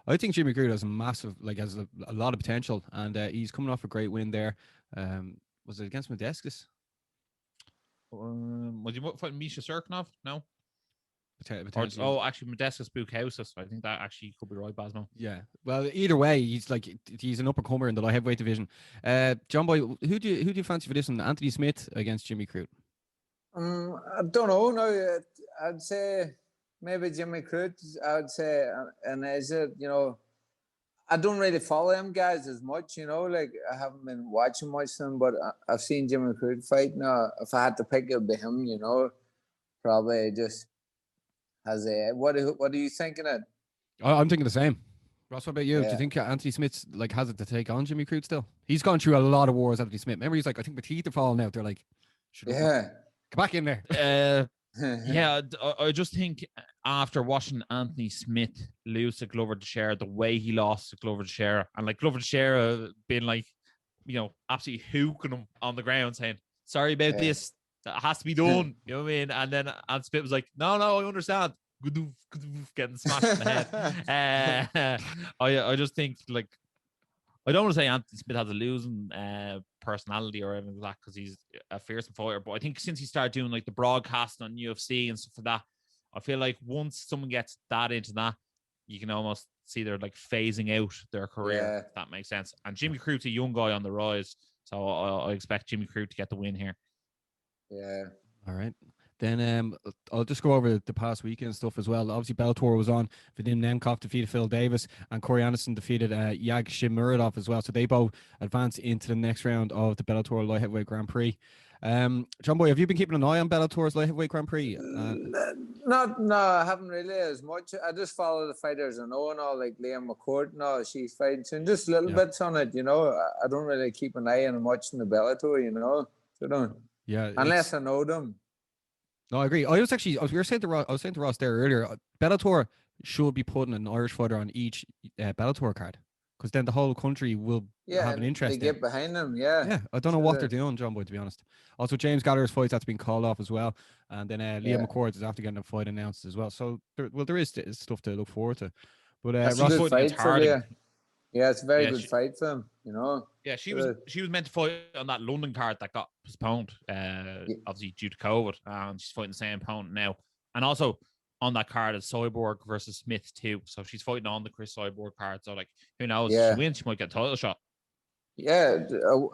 [SPEAKER 1] I think Jimmy Crute has a lot of potential, and he's coming off a great win there. Was it against Modestus?
[SPEAKER 2] Was he fighting Misha Serkinov? No.
[SPEAKER 1] potentially.
[SPEAKER 2] Actually, Modestus Bukauskas. I think that actually could be right, Basmo.
[SPEAKER 1] Yeah. Well, either way, he's an up and comer in the light heavyweight division. Johnboy, who do you fancy for this one? Anthony Smith against Jimmy Crute?
[SPEAKER 3] I don't know. No, I'd say maybe Jimmy Crute. I would say, and is it, I don't really follow them guys as much, like I haven't been watching much of them, but I've seen Jimmy Crute fight. Now, if I had to pick, it would be him, probably just as a, what are you thinking of?
[SPEAKER 1] I'm thinking the same. Ross, what about you?
[SPEAKER 3] Yeah.
[SPEAKER 1] Do you think Anthony Smith's has it to take on Jimmy Crute still? He's gone through a lot of wars, Anthony Smith. Remember, he's I think my teeth are falling out. They're like, come back in there.
[SPEAKER 2] Yeah, I just think after watching Anthony Smith lose to Glover Teixeira, the way he lost to Glover Teixeira, and Glover Teixeira being absolutely hooking him on the ground, saying, "Sorry about this, that has to be done." You know what I mean? And then Anthony Smith was like, "No, I understand." Getting smashed in the head. I just think I don't want to say Anthony Smith has a losing personality or anything like that because he's a fearsome fighter. But I think since he started doing the broadcast on UFC and stuff like that, I feel like once someone gets that into that, you can almost see they're phasing out their career, if that makes sense. And Jimmy Crute's a young guy on the rise, so I expect Jimmy Crute to get the win here.
[SPEAKER 3] Yeah.
[SPEAKER 1] All right. Then I'll just go over the past weekend stuff as well. Obviously, Bellator was on. Vadim Nemkov defeated Phil Davis, and Corey Anderson defeated Yag Shimuradov as well. So they both advanced into the next round of the Bellator Light Heavyweight Grand Prix. Johnboy, have you been keeping an eye on Bellator's Light Heavyweight Grand Prix?
[SPEAKER 3] No, I haven't really as much. I just follow the fighters I know and all, like Liam McCourt and all. She's fighting soon, just little bits on it, I don't really keep an eye on much in the Bellator, So don't.
[SPEAKER 1] Yeah.
[SPEAKER 3] Unless I know them.
[SPEAKER 1] No, I agree. I was saying to Ross there earlier, Bellator should be putting an Irish fighter on each Bellator card, because then the whole country will have an interest.
[SPEAKER 3] They get behind them, yeah.
[SPEAKER 1] Yeah, I don't know what they're doing, Johnboy, to be honest. Also, James Gallagher's fight that's been called off as well, and then Liam McCord is after getting a fight announced as well. So there is stuff to look forward to. But
[SPEAKER 3] that's
[SPEAKER 1] Ross,
[SPEAKER 3] a good fight for Leah. Yeah, it's a very good fight for him,
[SPEAKER 2] Yeah, she was meant to fight on that London card that got postponed, obviously due to COVID, and she's fighting the same opponent now. And also on that card is Cyborg versus Smith too. So she's fighting on the Chris Cyborg card. So who knows? If she wins, she might get a title shot.
[SPEAKER 3] Yeah,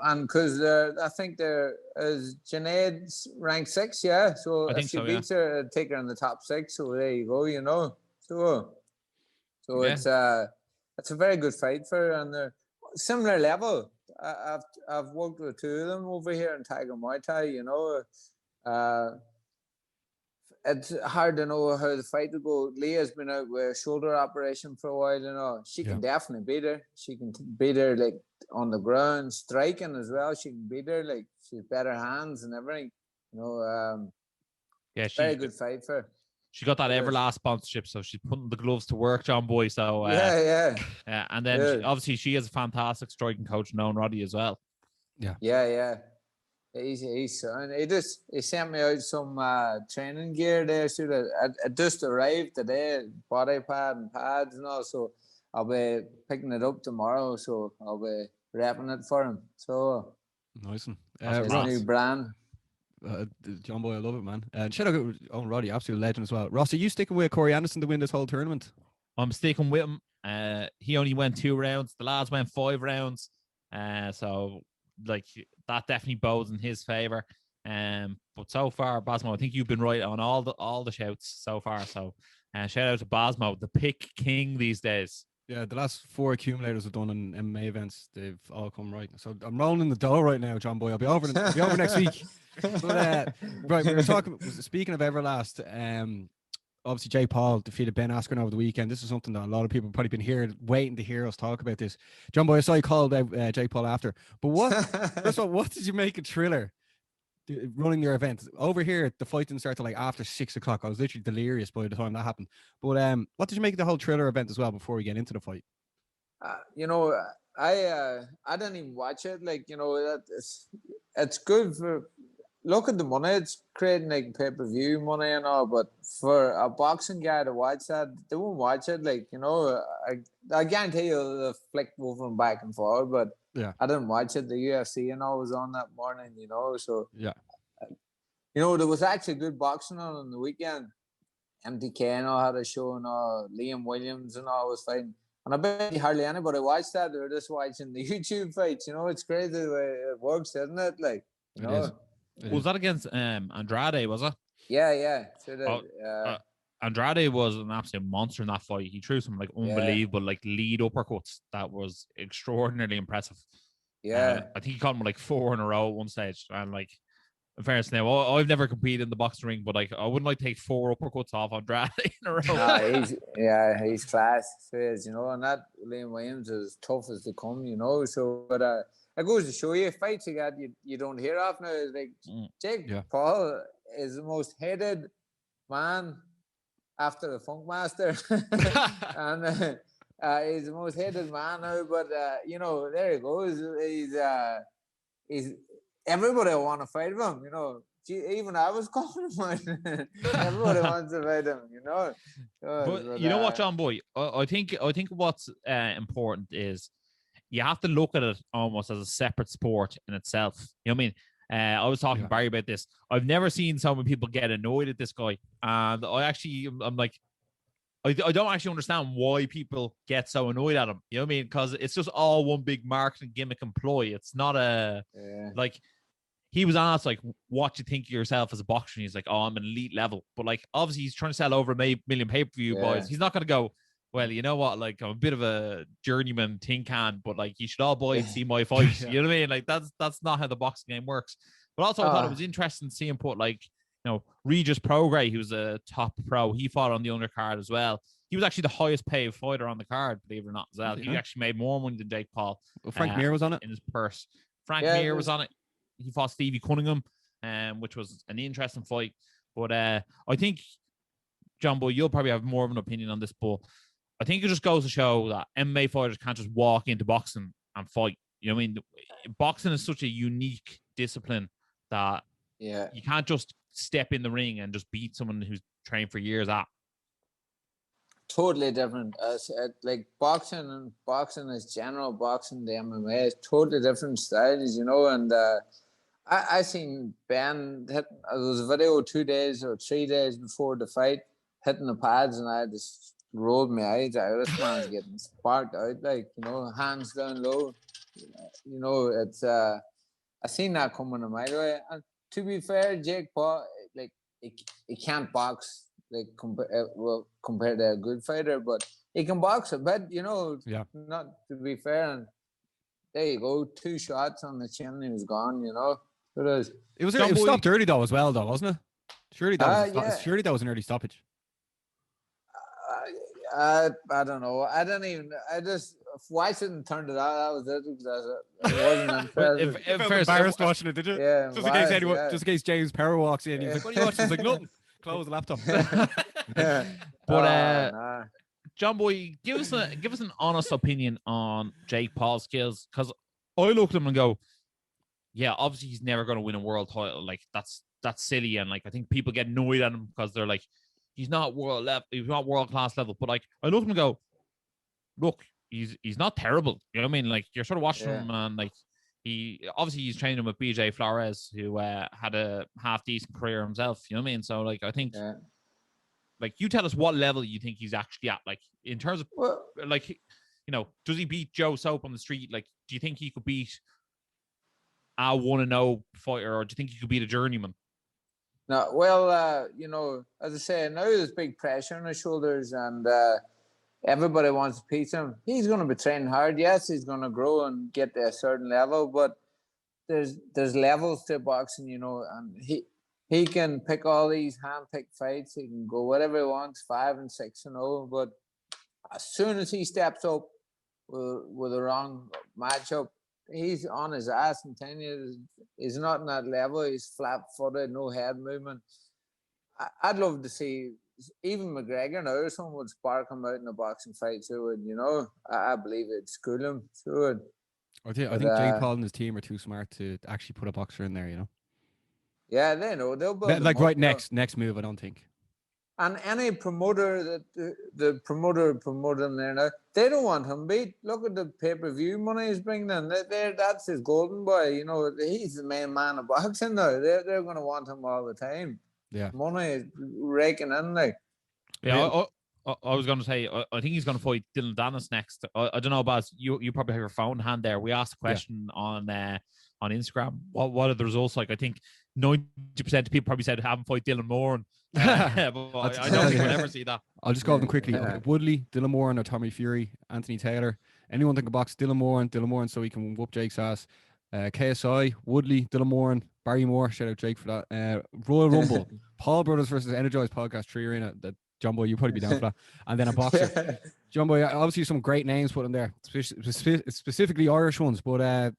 [SPEAKER 3] and because I think there is Junaid's ranked 6, yeah. So if she beats her, take her in the top 6. So there you go, So it's a very good fight for her, and they're similar level. I've worked with 2 of them over here in Tiger Muay Thai. It's hard to know how the fight will go. Leah's been out with a shoulder operation for a while, She can definitely beat her. She can beat her on the ground, striking as well. She can beat her. She's better hands and everything. Very good fight for her.
[SPEAKER 2] She got that Everlast sponsorship, so she's putting the gloves to work, Johnboy. So and then obviously she has a fantastic striking coach, known Roddy as well.
[SPEAKER 3] Yeah. He's he sent me out some training gear there. So that I just arrived today, body pad and pads and all. So I'll be picking it up tomorrow. So I'll be wrapping it for him. So
[SPEAKER 1] nice one.
[SPEAKER 3] His new brand.
[SPEAKER 1] Johnboy, I love it, man. And shout out to Owen Roddy, absolute legend as well. Ross, are you sticking with Corey Anderson to win this whole tournament?
[SPEAKER 2] I'm sticking with him. He only went 2 rounds. The lads went 5 rounds. So that definitely bodes in his favor. But so far, Basmo, I think you've been right on all the shouts so far. So shout out to Basmo, the pick king these days.
[SPEAKER 1] Yeah, the last 4 accumulators I've done in MMA events, they've all come right. So I'm rolling in the dough right now, Johnboy. I'll be over next week. But right, we were talking. Speaking of Everlast, obviously Jake Paul defeated Ben Askren over the weekend. This is something that a lot of people have probably been waiting to hear us talk about this. Johnboy, I saw you called out Jake Paul after. But first of all, what did you make of Triller running their event? Over here, the fight didn't start till after 6 o'clock. I was literally delirious by the time that happened. But what did you make of the whole Triller event as well before we get into the fight?
[SPEAKER 3] I didn't even watch it. It's good for. Look at the money it's creating, pay-per-view money and all, but for a boxing guy to watch that, they won't watch it. I guarantee you they'll flick over and back and forward, but I didn't watch it. The UFC and all was on that morning, so there was actually good boxing on the weekend. MTK and all had a show, and all Liam Williams and all was fighting. And I bet hardly anybody watched that. They were just watching the YouTube fights. You know, it's crazy the way it works, isn't it? Like, you know.
[SPEAKER 2] Was that against Andrade, was it?
[SPEAKER 3] Yeah.
[SPEAKER 2] Andrade was an absolute monster in that fight. He threw some like unbelievable like lead uppercuts. That was extraordinarily impressive.
[SPEAKER 3] Yeah.
[SPEAKER 2] I think he caught him like 4 in a row at one stage. And like, in fairness now, I've never competed in the boxing ring, but like I wouldn't like take 4 uppercuts off Andrade in a row.
[SPEAKER 3] He's class, you know, and that Liam Williams is tough as they come, you know. So, but it goes to show you, fights you don't hear of now. Like Jake Paul is the most hated man after the Funk Master, and he's the most hated man now. But you know, there he goes. He's everybody want to fight him. You know, even I was calling him. Everybody wants to fight him. You know.
[SPEAKER 2] But you know what, Johnboy? I think what's important is you have to look at it almost as a separate sport in itself. You know what I mean? I was talking to Barry about this. I've never seen so many people get annoyed at this guy. And I'm like, I don't actually understand why people get so annoyed at him. You know what I mean? Because it's just all one big marketing gimmick and ploy. It's not like, he was asked, like, what do you think of yourself as a boxer? And he's like, oh, I'm an elite level. But, like, obviously he's trying to sell over a million pay-per-view boys. He's not going to go, well, you know what? Like, I'm a bit of a journeyman tin can, but like, you should all buy and see my fight. You know what I mean? Like, that's not how the boxing game works. But also, I thought it was interesting to see him put, like, you know, Regis Prograis, who's a top pro. He fought on the undercard as well. He was actually the highest paid fighter on the card, believe it or not, as well. He actually made more money than Jake Paul.
[SPEAKER 1] Well, Frank Mir was on it
[SPEAKER 2] in his purse. Frank Mir was on it. He fought Stevie Cunningham, which was an interesting fight. But I think, Johnboy, you'll probably have more of an opinion on this, but I think it just goes to show that MMA fighters can't just walk into boxing and fight. You know what I mean? Boxing is such a unique discipline that you can't just step in the ring and just beat someone who's trained for years at.
[SPEAKER 3] Totally different. Like boxing is general boxing, the MMA is totally different styles, you know. And I seen Ben hit. There was a video 2 days or 3 days before the fight, hitting the pads, and I just rolled my eyes out. This man's getting sparked out, like, you know, hands down low. You know, it's I seen that coming a mile away. And to be fair, Jake Paul, like, he can't box, like, compared to a good fighter, but he can box a bit, you know. Not to be fair, and there you go, 2 shots on the chin, he was gone, you know.
[SPEAKER 1] It was stopped early though, as well, though, wasn't it? Surely that was an early stoppage.
[SPEAKER 3] I don't know. I just watched it and turned it out. That was it. I wasn't impressed.
[SPEAKER 1] If embarrassed watching it, did you?
[SPEAKER 3] Yeah.
[SPEAKER 1] Just in case James Power walks in, he's like, "What are you watching?" He's like, "Nothing." Close the laptop.
[SPEAKER 2] But Johnboy, give us an honest opinion on Jake Paul's skills, because I look at him and go, yeah, obviously he's never going to win a world title. Like, that's silly, and like, I think people get annoyed at him because they're like, he's not world class level. But like, I look at him and go, look, he's not terrible. You know what I mean? Like, you're sort of watching him, and like, he's training with BJ Flores, who had a half decent career himself. You know what I mean? So like, I think, like, you tell us what level you think he's actually at. Like, in terms of, like, you know, does he beat Joe Soap on the street? Like, do you think he could beat a 1-0 fighter, or do you think he could beat a journeyman?
[SPEAKER 3] No, well, you know, as I say, now there's big pressure on his shoulders, and everybody wants to beat him. He's going to be training hard. Yes, he's going to grow and get to a certain level, but there's levels to boxing, you know, and he can pick all these hand-picked fights. He can go whatever he wants, 5 and 6-0. But as soon as he steps up with the wrong matchup, he's on his ass. I'm telling you, he's not in that level. He's flat-footed, no head movement. I'd love to see even McGregor now. Someone would spark him out in a boxing fight too, and you know, I believe it'd school him too.
[SPEAKER 1] I think Jake Paul and his team are too smart to actually put a boxer in there. You know.
[SPEAKER 3] Yeah, they know they'll build
[SPEAKER 1] like
[SPEAKER 3] up,
[SPEAKER 1] right next move. I don't think.
[SPEAKER 3] And any promoter that the promoter promoting there now, they don't want him beat. Look at the pay-per-view money he's bringing in. That's his golden boy. You know, he's the main man of boxing now. They're going to want him all the time.
[SPEAKER 1] Yeah,
[SPEAKER 3] money is raking in like.
[SPEAKER 2] Yeah, I was going to say, I think he's going to fight Dylan Dennis next. I don't know, Baz. You probably have your phone in hand there. We asked a question on Instagram. What are the results like? I think 90% of people probably said have him fight Dylan Moran. But I don't think we'll ever see that.
[SPEAKER 1] I'll just go over them quickly. Okay, Woodley, Dylan Moran, or Tommy Fury, Anthony Taylor. Anyone that can box Dylan Moran, so he can whoop Jake's ass. KSI, Woodley, Dylan Moran, Barry Moore. Shout out Jake for that. Royal Rumble, Paul Brothers versus Energized Podcast 3 Arena. That Johnboy, you'll probably be down for that. And then a boxer. Johnboy, obviously some great names put in there, specifically Irish ones. But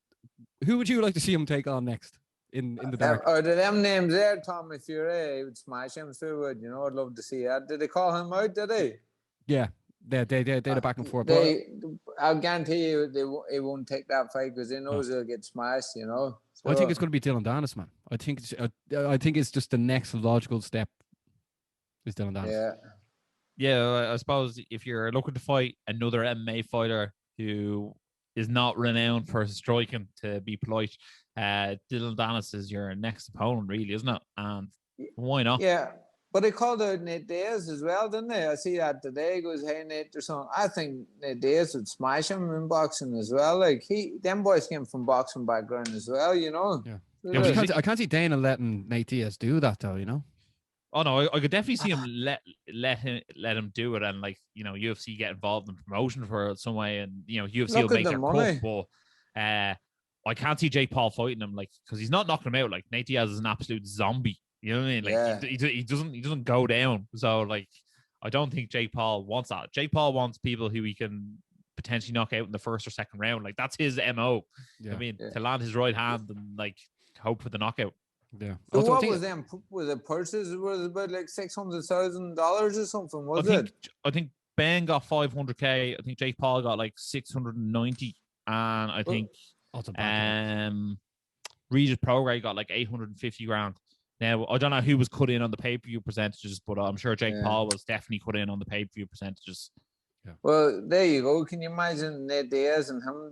[SPEAKER 1] who would you like to see him take on next in the dark?
[SPEAKER 3] Or did them names there, Tommy Fury? He would smash him through it. I'd love to see that. Did they call him out? Did they?
[SPEAKER 1] Yeah, they back and forth.
[SPEAKER 3] I'll guarantee you he won't take that fight because he knows he'll get smashed. So,
[SPEAKER 1] I think it's going to be Dylan Dennis, man. I think it's just the next logical step is Dylan Dennis.
[SPEAKER 2] Yeah, I suppose if you're looking to fight another MMA fighter who is not renowned for striking, to be polite, Dylan Dennis is your next opponent, really, isn't it? And why not?
[SPEAKER 3] Yeah, but they called out Nate Diaz as well, didn't they? I see that today. He goes, "Hey, Nate," or something. I think Nate Diaz would smash him in boxing as well. Like them boys came from boxing background as well,
[SPEAKER 1] Yeah. But I can't see Dana letting Nate Diaz do that, though.
[SPEAKER 2] Oh no, I could definitely see him let him do it, and UFC get involved in promotion for it some way, and UFC will make their cut. But I can't see Jake Paul fighting him, because he's not knocking him out. Like, Nate Diaz is an absolute zombie. You know what I mean? Like he doesn't go down. So I don't think Jake Paul wants that. Jake Paul wants people who he can potentially knock out in the first or second round. Like, that's his MO.
[SPEAKER 1] Yeah.
[SPEAKER 2] To land his right hand and hope for the knockout.
[SPEAKER 3] Yeah. So what was them? Was it purses? Was it about $600,000 or something?
[SPEAKER 2] I think Ben got $500K. I think Jake Paul got 690, and I think Regis Prograis got $850,000. Now I don't know who was cut in on the pay-per-view percentages, but I'm sure Jake Paul was definitely cut in on the pay-per-view percentages.
[SPEAKER 3] Yeah. Well, there you go. Can you imagine Nate Diaz and him?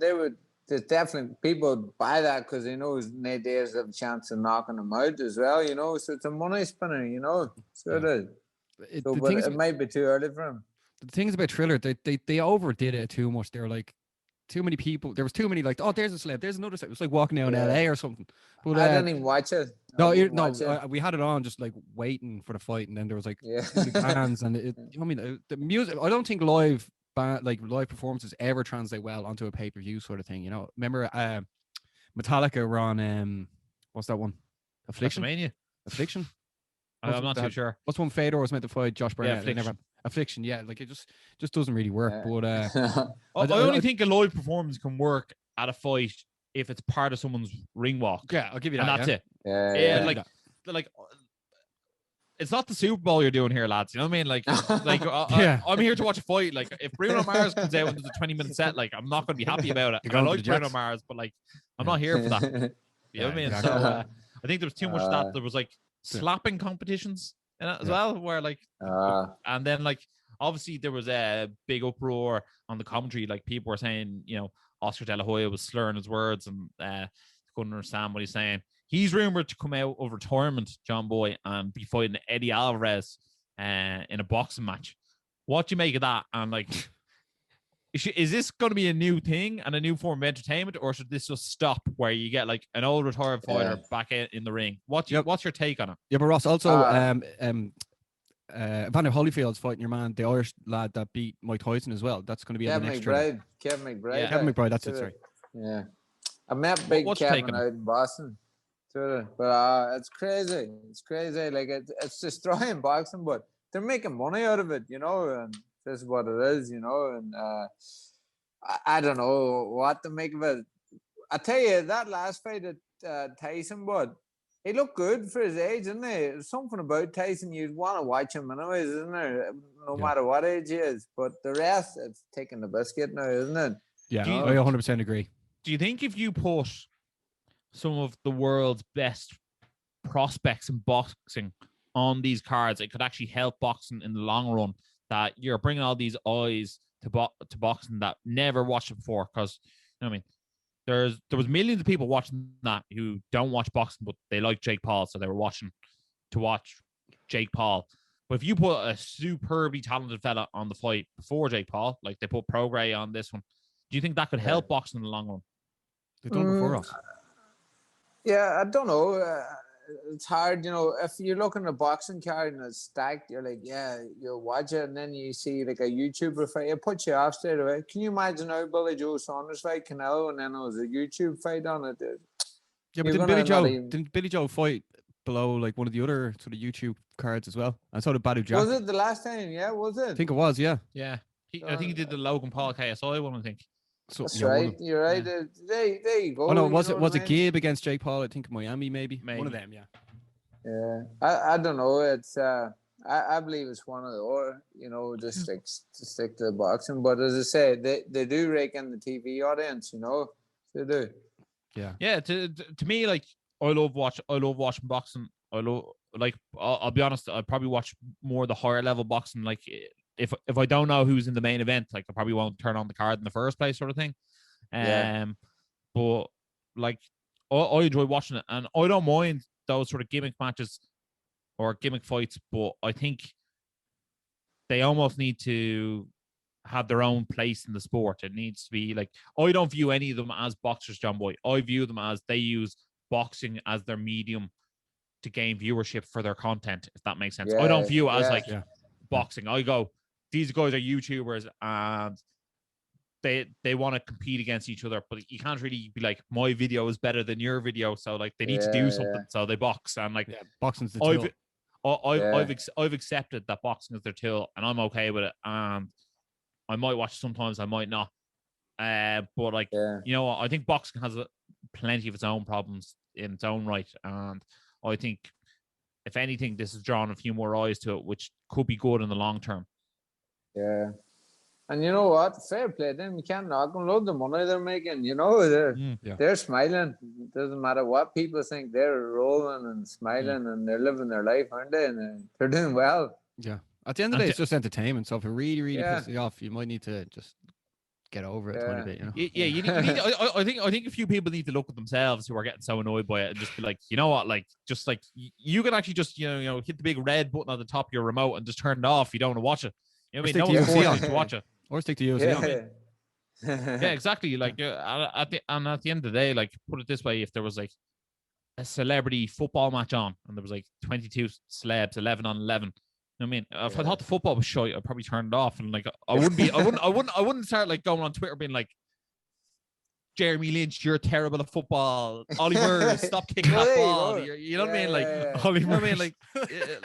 [SPEAKER 3] There's definitely people buy that because they know Nate Diaz have a chance of knocking him out as well, So it's a money spinner, So it is. But it might be too early for him.
[SPEAKER 1] The things about Triller, they overdid it too much. They're too many people. There was too many there's a celeb, there's another celeb. It was like walking down LA or something. But
[SPEAKER 3] I didn't even watch it.
[SPEAKER 1] We had it on just waiting for the fight, and then there was fans and the music. I don't think live performances ever translate well onto a pay-per-view sort of thing. Remember Metallica were on what's that one? Affliction. I'm
[SPEAKER 2] not too sure.
[SPEAKER 1] What's one Fedor was meant to fight Josh Barnett?
[SPEAKER 2] Yeah,
[SPEAKER 1] Affliction. Yeah, it just doesn't really work.
[SPEAKER 3] Yeah.
[SPEAKER 1] But
[SPEAKER 2] I only think a live performance can work at a fight if it's part of someone's ring walk.
[SPEAKER 1] Yeah, I'll give you that.
[SPEAKER 2] And that's it.
[SPEAKER 3] Yeah.
[SPEAKER 2] It's not the Super Bowl you're doing here, lads. You know what I mean? I'm here to watch a fight. If Bruno Mars comes out and does a 20-minute set, I'm not going to be happy about it. I like Bruno Mars, but I'm not here for that. You know what I mean?
[SPEAKER 1] Exactly.
[SPEAKER 2] So I think there was too much of that. There was slapping competitions in it as well, where and then obviously there was a big uproar on the commentary. People were saying, Oscar De La Hoya was slurring his words and couldn't understand what he's saying. He's rumored to come out of retirement, Johnboy, and be fighting Eddie Alvarez in a boxing match. What do you make of that? And is this going to be a new thing and a new form of entertainment, or should this just stop where you get an old retired fighter back in the ring? What's your take on it?
[SPEAKER 1] Yeah, but Ross, also Evander Holyfield's fighting your man, the Irish lad that beat Mike Tyson as well. That's going to be
[SPEAKER 3] Kevin
[SPEAKER 1] the next
[SPEAKER 3] McBride. Kevin McBride.
[SPEAKER 1] Yeah. Kevin McBride. That's it. Sorry.
[SPEAKER 3] Yeah, I met Big Kevin out in Boston. But it's crazy. It's crazy. It's destroying boxing, but they're making money out of it, and this is what it is, and I don't know what to make of it. I tell you, that last fight at Tyson, but he looked good for his age, didn't he? There's something about Tyson you'd want to watch him anyways, isn't there? No matter what age he is. But the rest, it's taking the biscuit now, isn't it?
[SPEAKER 1] Yeah, I 100% agree.
[SPEAKER 2] Do you think if you put some of the world's best prospects in boxing on these cards, it could actually help boxing in the long run, that you're bringing all these eyes to boxing that never watched it before? Because, there was millions of people watching that who don't watch boxing, but they like Jake Paul, so they were watching to watch Jake Paul. But if you put a superbly talented fella on the fight before Jake Paul, like they put Prograis on this one, do you think that could help boxing in the long run?
[SPEAKER 1] They've done before us.
[SPEAKER 3] Yeah, I don't know. It's hard, you know. If you're looking at a boxing card and it's stacked, you're like, yeah, you'll watch it, and then you see like a YouTuber fight, it puts you off straight away. Can you imagine how Billy Joe Saunders fight Canelo, and then there was a YouTube fight on it?
[SPEAKER 1] Yeah, but didn't Billy Joe fight below like one of the other sort of YouTube cards as well? And so did Badu Jack.
[SPEAKER 3] Was it the last time? Yeah, was it?
[SPEAKER 1] I think it was. Yeah.
[SPEAKER 2] Yeah. I think he did the Logan Paul KSI one. I think.
[SPEAKER 3] So, that's right. You're right. Yeah. There you go.
[SPEAKER 1] Oh no, was it Gabe against Jake Paul? I think in Miami, maybe. One of them. Yeah.
[SPEAKER 3] Yeah. I don't know. It's I believe it's one of the or you know just stick to the boxing. But as I say, they do rake in the TV audience. You know, they do.
[SPEAKER 2] Yeah. Yeah. To me, like I love watching boxing. I'll be honest. I probably watch more the higher level boxing. Like if I don't know who's in the main event, like I probably won't turn on the card in the first place, sort of thing. But like I enjoy watching it, and I don't mind those sort of gimmick matches or gimmick fights. But I think they almost need to have their own place in the sport. It needs to be like I don't view any of them as boxers, Johnboy. I view them as they use boxing as their medium to gain viewership for their content, if that makes sense. I don't view it as boxing. I go, these guys are YouTubers and they want to compete against each other, but you can't really be like, my video is better than your video, so like they need to do something, so they box. And like
[SPEAKER 1] boxing's the tool.
[SPEAKER 2] I've accepted that boxing is their tool, and I'm okay with it. And I might watch sometimes, I might not. But like you know, I think boxing has plenty of its own problems in its own right, and I think if anything, this has drawn a few more eyes to it, which could be good in the long term.
[SPEAKER 3] Yeah. And you know what? Fair play to them. You can't knock them. Load the money they're making. You know, they're smiling. It doesn't matter what people think. They're rolling and smiling and they're living their life, aren't they? And they're doing well.
[SPEAKER 1] Yeah. At the end of the day, it's just entertainment. So if it really, really pisses you off, you might need to just get over it a tiny bit, you know?
[SPEAKER 2] Yeah, you need I think a few people need to look at themselves who are getting so annoyed by it and just be like, you know what, like, just like, you can actually just, you know, hit the big red button at the top of your remote and just turn it off if you don't want to watch it. You know what I mean? No one's forcing you to watch it.
[SPEAKER 1] Or stick to UFC.
[SPEAKER 2] Yeah, exactly. Like, at the end of the day, like, put it this way, if there was like a celebrity football match on and there was like 22 celebs, 11 on 11, I mean, if I thought the football was shite, I'd probably turn it off, and like I wouldn't start like going on Twitter being like, Jeremy Lynch, you're terrible at football. Ollie Murs, stop kicking that ball. You know what I mean? Like Ollie Murs. I mean,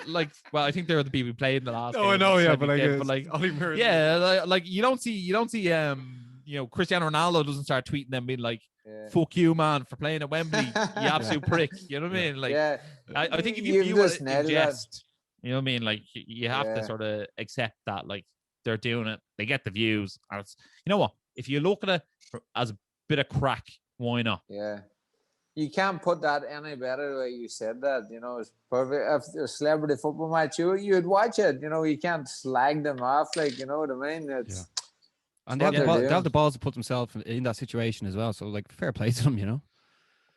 [SPEAKER 2] like, well, I think they were the people who played in the last.
[SPEAKER 1] No, I know, but like Ollie Murs.
[SPEAKER 2] Yeah, like you don't see, you know, Cristiano Ronaldo doesn't start tweeting them being like, fuck you, man, for playing at Wembley, you absolute prick. You know what I mean? Like, I think if you view it in jest. You know what I mean? Like, you have to sort of accept that, like, they're doing it, they get the views, and it's, you know what? If you look at it as a bit of crack, why not?
[SPEAKER 3] Yeah, you can't put that any better the way you said that. You know, it's perfect. If a celebrity football match, you'd watch it. You know, you can't slag them off, like, you know what I mean? It's
[SPEAKER 1] and they have the balls to put themselves in that situation as well. So, like, fair play to them, you know.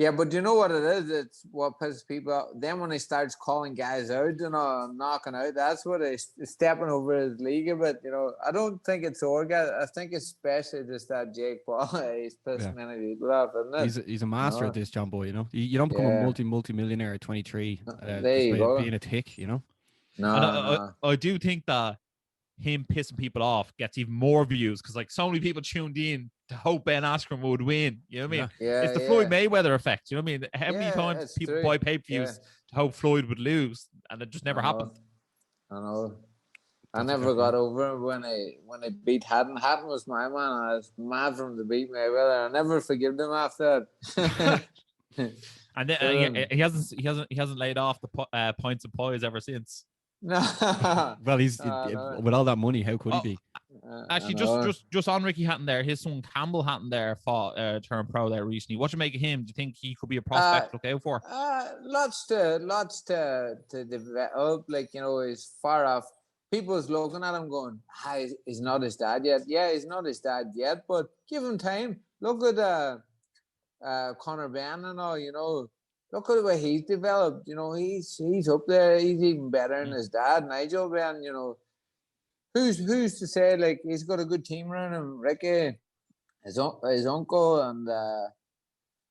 [SPEAKER 3] Yeah, but you know what it is? It's what pisses people out. Then when he starts calling guys out, you know, knocking out, that's what he's stepping over his league a bit. You know, I don't think it's Orga. I think especially just that Jake Paul, he's pissing many people off, isn't it?
[SPEAKER 1] He's a master at this, Johnboy. You know, you don't become a multi-millionaire at 23
[SPEAKER 3] there you go.
[SPEAKER 1] Being a tick, you know.
[SPEAKER 3] No,
[SPEAKER 2] I do think that him pissing people off gets even more views because, like, so many people tuned in to hope Ben Askren would win. You know what I mean?
[SPEAKER 3] Yeah,
[SPEAKER 2] it's the Floyd Mayweather effect. You know what I mean? How many times people buy pay-per-views to hope Floyd would lose, and it just never happened.
[SPEAKER 3] I know. I never got over when they beat Hatton. Hatton was my man. I was mad for him to beat Mayweather. I never forgive him after that.
[SPEAKER 2] And then, he hasn't laid off the pints and pies ever since.
[SPEAKER 3] No.
[SPEAKER 1] Well, he's with all that money, how could he be?
[SPEAKER 2] Actually, just on Ricky Hatton there, his son Campbell Hatton there fought turned pro there recently. What do you make of him? Do you think he could be a prospect to look out for?
[SPEAKER 3] Lots to develop. Like, you know, he's far off. People's looking at him going, he's not his dad yet. Yeah, he's not his dad yet, but give him time. Look at Conor Benn and all, you know. look at the way he's developed. You know, he's up there. He's even better than his dad, Nigel. Ben, you know, who's to say like he's got a good team around him? Ricky, his uncle, and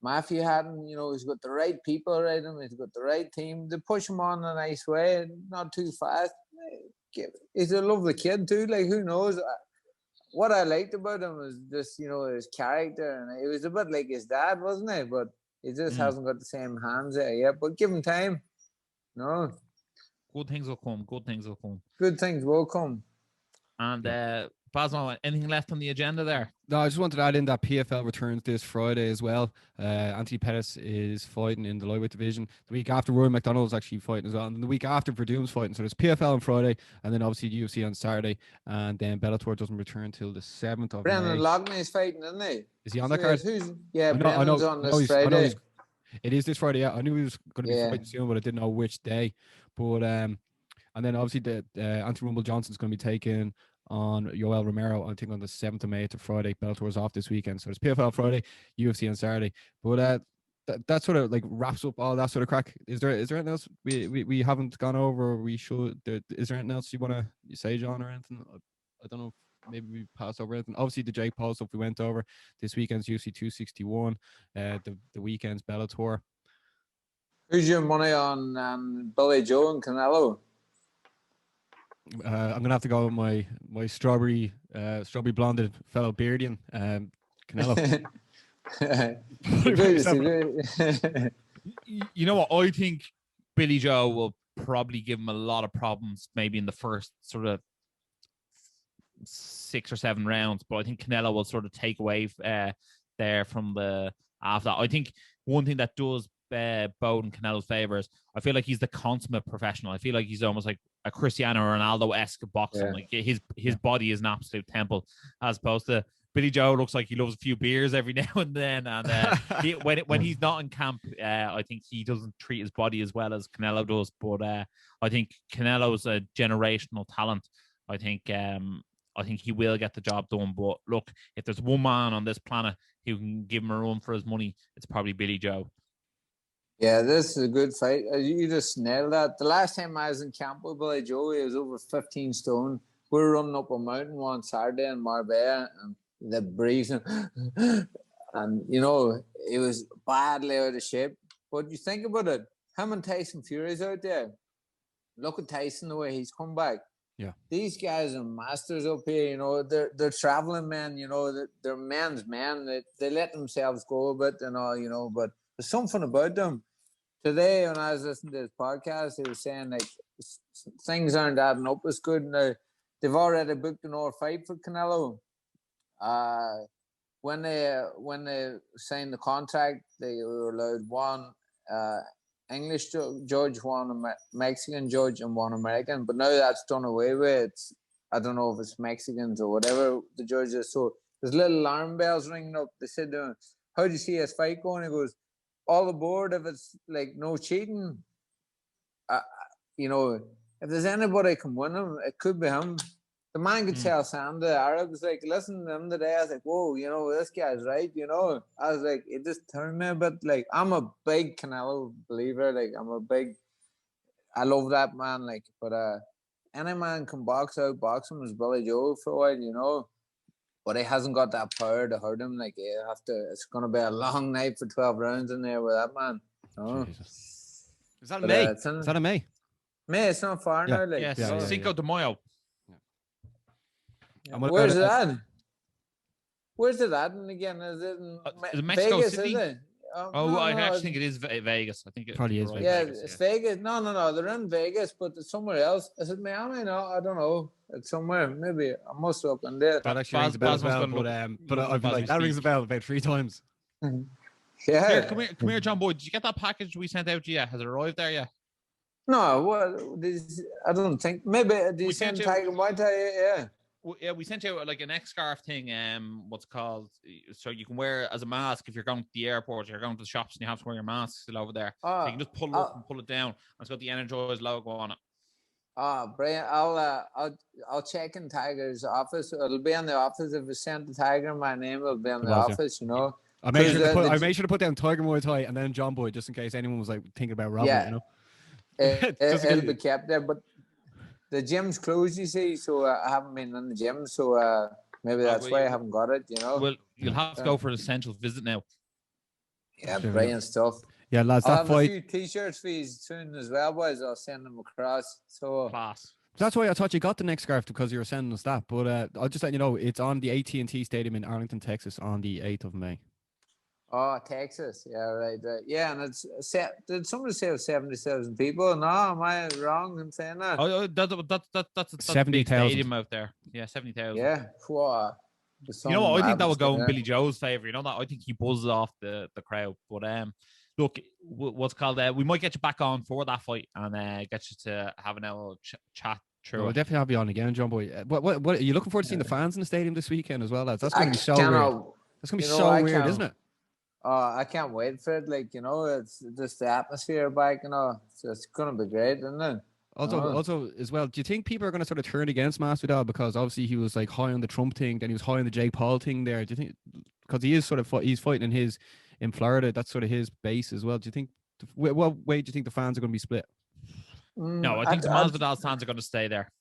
[SPEAKER 3] Matthew Hatton. You know, he's got the right people around him. He's got the right team. They push him on a nice way, not too fast. He's a lovely kid too. Like, who knows? What I liked about him was just, you know, his character, and he was a bit like his dad, wasn't he? But he just hasn't got the same hands there yet. But give him time. No.
[SPEAKER 2] Good things will come. Good things will come.
[SPEAKER 3] Good things will come.
[SPEAKER 2] And Basmo, anything left on the agenda there?
[SPEAKER 1] No, I just wanted to add in that PFL returns this Friday as well. Anthony Pettis is fighting in the lightweight division. The week after, Roy McDonald's actually fighting as well. And the week after, Verdum's fighting. So there's PFL on Friday, and then obviously UFC on Saturday. And then Bellator doesn't return till the 7th of
[SPEAKER 3] Brendan
[SPEAKER 1] May.
[SPEAKER 3] Loughney is fighting, isn't he?
[SPEAKER 1] Is he on that card?
[SPEAKER 3] Brendan's on this Friday.
[SPEAKER 1] It is this Friday. Yeah, I knew he was going to be fighting soon, but I didn't know which day. But and then obviously the Anthony Rumble Johnson's going to be taken on Yoel Romero, I think on the 7th of May to Friday. Bellator's off this weekend. So it's PFL Friday, UFC on Saturday. But that sort of like wraps up all that sort of crack. Is there anything else we haven't gone over, or we should? Is there anything else you want to say, John, or anything? I don't know. Maybe we passed over anything. Obviously, the Jake Paul stuff we went over. This weekend's UFC 261. The weekend's Bellator.
[SPEAKER 3] Who's your money on Billy Joe and Canelo?
[SPEAKER 1] I'm gonna have to go with my strawberry blonded fellow Beardian, Canelo.
[SPEAKER 2] You know what? I think Billy Joe will probably give him a lot of problems, maybe in the first sort of 6 or 7 rounds. But I think Canelo will sort of take away there from the after that. I think one thing that does bode in Canelo's favors, I feel like he's the consummate professional. I feel like he's almost like a Cristiano Ronaldo-esque boxer. Like his body is an absolute temple, as opposed to Billy Joe looks like he loves a few beers every now and then. And when he's not in camp, I think he doesn't treat his body as well as Canelo does. But I think Canelo's a generational talent. I think he will get the job done. But look, if there's one man on this planet who can give him a run for his money, it's probably Billy Joe.
[SPEAKER 3] Yeah, this is a good fight. You just nailed that. The last time I was in camp with Billy Joe, he was over 15 stone. We were running up a mountain one Saturday in Marbella, and the breathing, and you know, he was badly out of shape. But you think about it, him and Tyson Fury's out there. Look at Tyson, the way he's come back.
[SPEAKER 1] Yeah,
[SPEAKER 3] these guys are masters up here. You know, they're traveling men. You know, they're men's men. They let themselves go a bit and all. You know, but there's something about them. Today, when I was listening to his podcast, he was saying like things aren't adding up as good. Now they've already booked another fight for Canelo. When they signed the contract, they were allowed one English judge, one Mexican judge, and one American. But now that's done away with. I don't know if it's Mexicans or whatever the judges. So there's little alarm bells ringing up. They said, "How do you see his fight going?" He goes, "All aboard if it's like no cheating. You know, if there's anybody can win him, it could be him." The man could tell Sam, the Arabs, like, listen to him today. I was like, whoa, you know, this guy's right, you know. I was like, it just turned me a bit. Like, I'm a big Canelo believer. Like, I love that man. Like, but any man can box him as Billy Joe for a while, you know. But he hasn't got that power to hurt him. Like, it's going to be a long night for 12 rounds in there with that man. Oh.
[SPEAKER 1] Is that in May? Is that in May?
[SPEAKER 3] May, it's not far now. Like,
[SPEAKER 2] yes, Cinco de Mayo.
[SPEAKER 3] Yeah. Where's it at? Where's it at? And again, is it in
[SPEAKER 2] Mexico
[SPEAKER 3] Vegas,
[SPEAKER 2] City?
[SPEAKER 3] Is it?
[SPEAKER 2] I actually think it is Vegas. I think it
[SPEAKER 1] probably is.
[SPEAKER 2] Right.
[SPEAKER 3] Yeah, it's Vegas. No, they're in Vegas, but it's somewhere else. Is it Miami? No, I don't know. It's somewhere. Maybe I must have in there.
[SPEAKER 1] That actually rings a bell as well. But I've been like, that rings a bell about 3 times.
[SPEAKER 3] Yeah.
[SPEAKER 2] Come here, Johnboy. Did you get that package we sent out to you? Has it arrived there yet?
[SPEAKER 3] No, what? I don't think. Maybe did you send Tiger Muay Thai? Yeah.
[SPEAKER 2] Yeah, we sent you like an X-scarf thing, what's called, so you can wear it as a mask if you're going to the airport or you're going to the shops and you have to wear your mask still over there. So you can just pull it up and pull it down. And it's got the Energized logo on it.
[SPEAKER 3] Brilliant. I'll check in Tiger's office. It'll be in the office. If it's sent to Tiger, my name will be in the office, you know.
[SPEAKER 1] I made sure to put down Tiger Muay Thai and then Johnboy just in case anyone was like thinking about robbing it, you know.
[SPEAKER 3] It'll be kept there, but the gym's closed, you see, so I haven't been in the gym, so maybe that's why I haven't got it, you know.
[SPEAKER 2] Well, you'll have to go for an essential visit now.
[SPEAKER 3] Yeah, brilliant stuff.
[SPEAKER 1] Yeah, lads,
[SPEAKER 3] I'll
[SPEAKER 1] that
[SPEAKER 3] have
[SPEAKER 1] fight.
[SPEAKER 3] a few t-shirts for you soon as well, boys. I'll send them across. So
[SPEAKER 2] Class.
[SPEAKER 1] That's why I thought you got the next scarf because you were sending us that. But I'll just let you know it's on the AT&T Stadium in Arlington, Texas, on the 8th of May.
[SPEAKER 3] Oh, Texas. Yeah, right. Yeah, and it's did somebody say 70,000 people? No, am I wrong in saying that?
[SPEAKER 2] Oh, that's a
[SPEAKER 1] 70,000
[SPEAKER 2] stadium out there. Yeah, 70,000.
[SPEAKER 3] Yeah. Wow.
[SPEAKER 2] You know what? I think that would go in Billy Joe's favor. You know that I think he buzzes off the crowd. But look, what's called we might get you back on for that fight and get you to have an hour chat. True.
[SPEAKER 1] We'll definitely have you on again, Johnboy. What are you looking forward to seeing the fans in the stadium this weekend as well, lads? That's going to be so weird. That's going to be so weird, isn't it?
[SPEAKER 3] I can't wait for it. Like, you know, it's just the atmosphere back, you know. It's going to be great, isn't it?
[SPEAKER 1] Also, as well, do you think people are going to sort of turn against Masvidal because obviously he was like high on the Trump thing, then he was high on the Jake Paul thing there? Do you think because he is sort of he's fighting in Florida, that's sort of his base as well? Do you think what way do you think the fans are going to be split?
[SPEAKER 2] No, I think the Masvidal fans are going to stay there.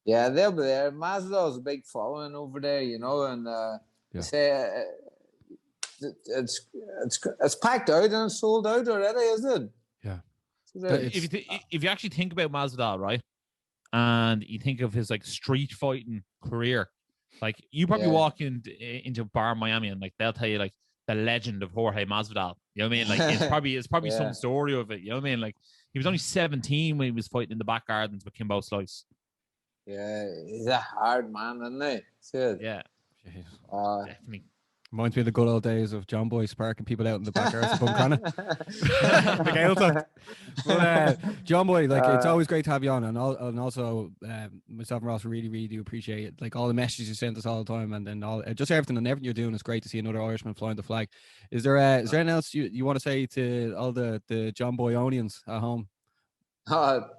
[SPEAKER 3] Yeah, they'll be there. Masvidal's a big following over there, you know, and say it's packed out and it's sold out already, is it?
[SPEAKER 1] Yeah.
[SPEAKER 2] If you actually think about Masvidal, right, and you think of his like street fighting career, like you probably walk into a bar in Miami and like they'll tell you like the legend of Jorge Masvidal. You know what I mean? Like it's probably some story of it. You know what I mean? Like he was only 17 when he was fighting in the back gardens with Kimbo Slice.
[SPEAKER 3] Yeah, he's a hard man, isn't he?
[SPEAKER 2] Yeah. Definitely.
[SPEAKER 1] Reminds me of the good old days of Johnboy sparking people out in the back of Buncrana. Johnboy, like it's always great to have you on, and also myself and Ross really, really do appreciate it. Like all the messages you send us all the time, and then all just everything and everything you're doing is great to see another Irishman flying the flag. Is there anything else you want to say to all the Johnboyonians at home?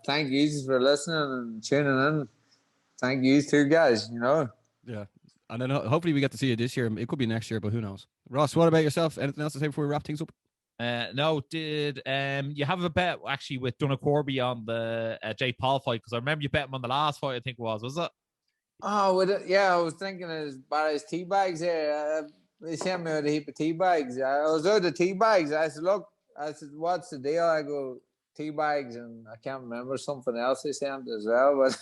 [SPEAKER 3] Thank you for listening and tuning in. Thank you too, guys. You know.
[SPEAKER 1] Yeah. And then hopefully we get to see you this year. It could be next year, but who knows? Ross, what about yourself? Anything else to say before we wrap things up?
[SPEAKER 2] No, did you have a bet actually with Donna Corby on the Jake Paul fight? Because I remember you bet him on the last fight, I think it was it?
[SPEAKER 3] Oh, I was thinking of Barry's tea bags here. They sent me out a heap of tea bags. I was out of tea bags. I said, what's the deal? I go, tea bags, and I can't remember something else they sent as well, but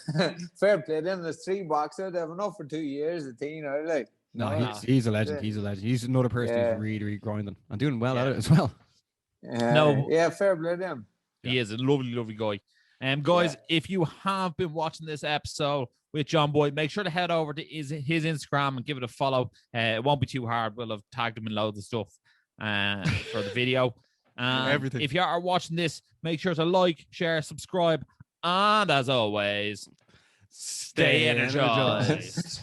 [SPEAKER 3] fair play to them. There's 3 boxers. They have enough for 2 years, the team, you know, like.
[SPEAKER 1] No, he's a legend. He's a legend. He's another person who's really, really grinding and doing well at it as well.
[SPEAKER 3] Fair play to him.
[SPEAKER 2] He is a lovely, lovely guy. Guys, if you have been watching this episode with Johnboy, make sure to head over to his Instagram and give it a follow. It won't be too hard. We'll have tagged him in loads of stuff for the video. Everything. If you are watching this, make sure to like, share, subscribe, and as always, stay energized.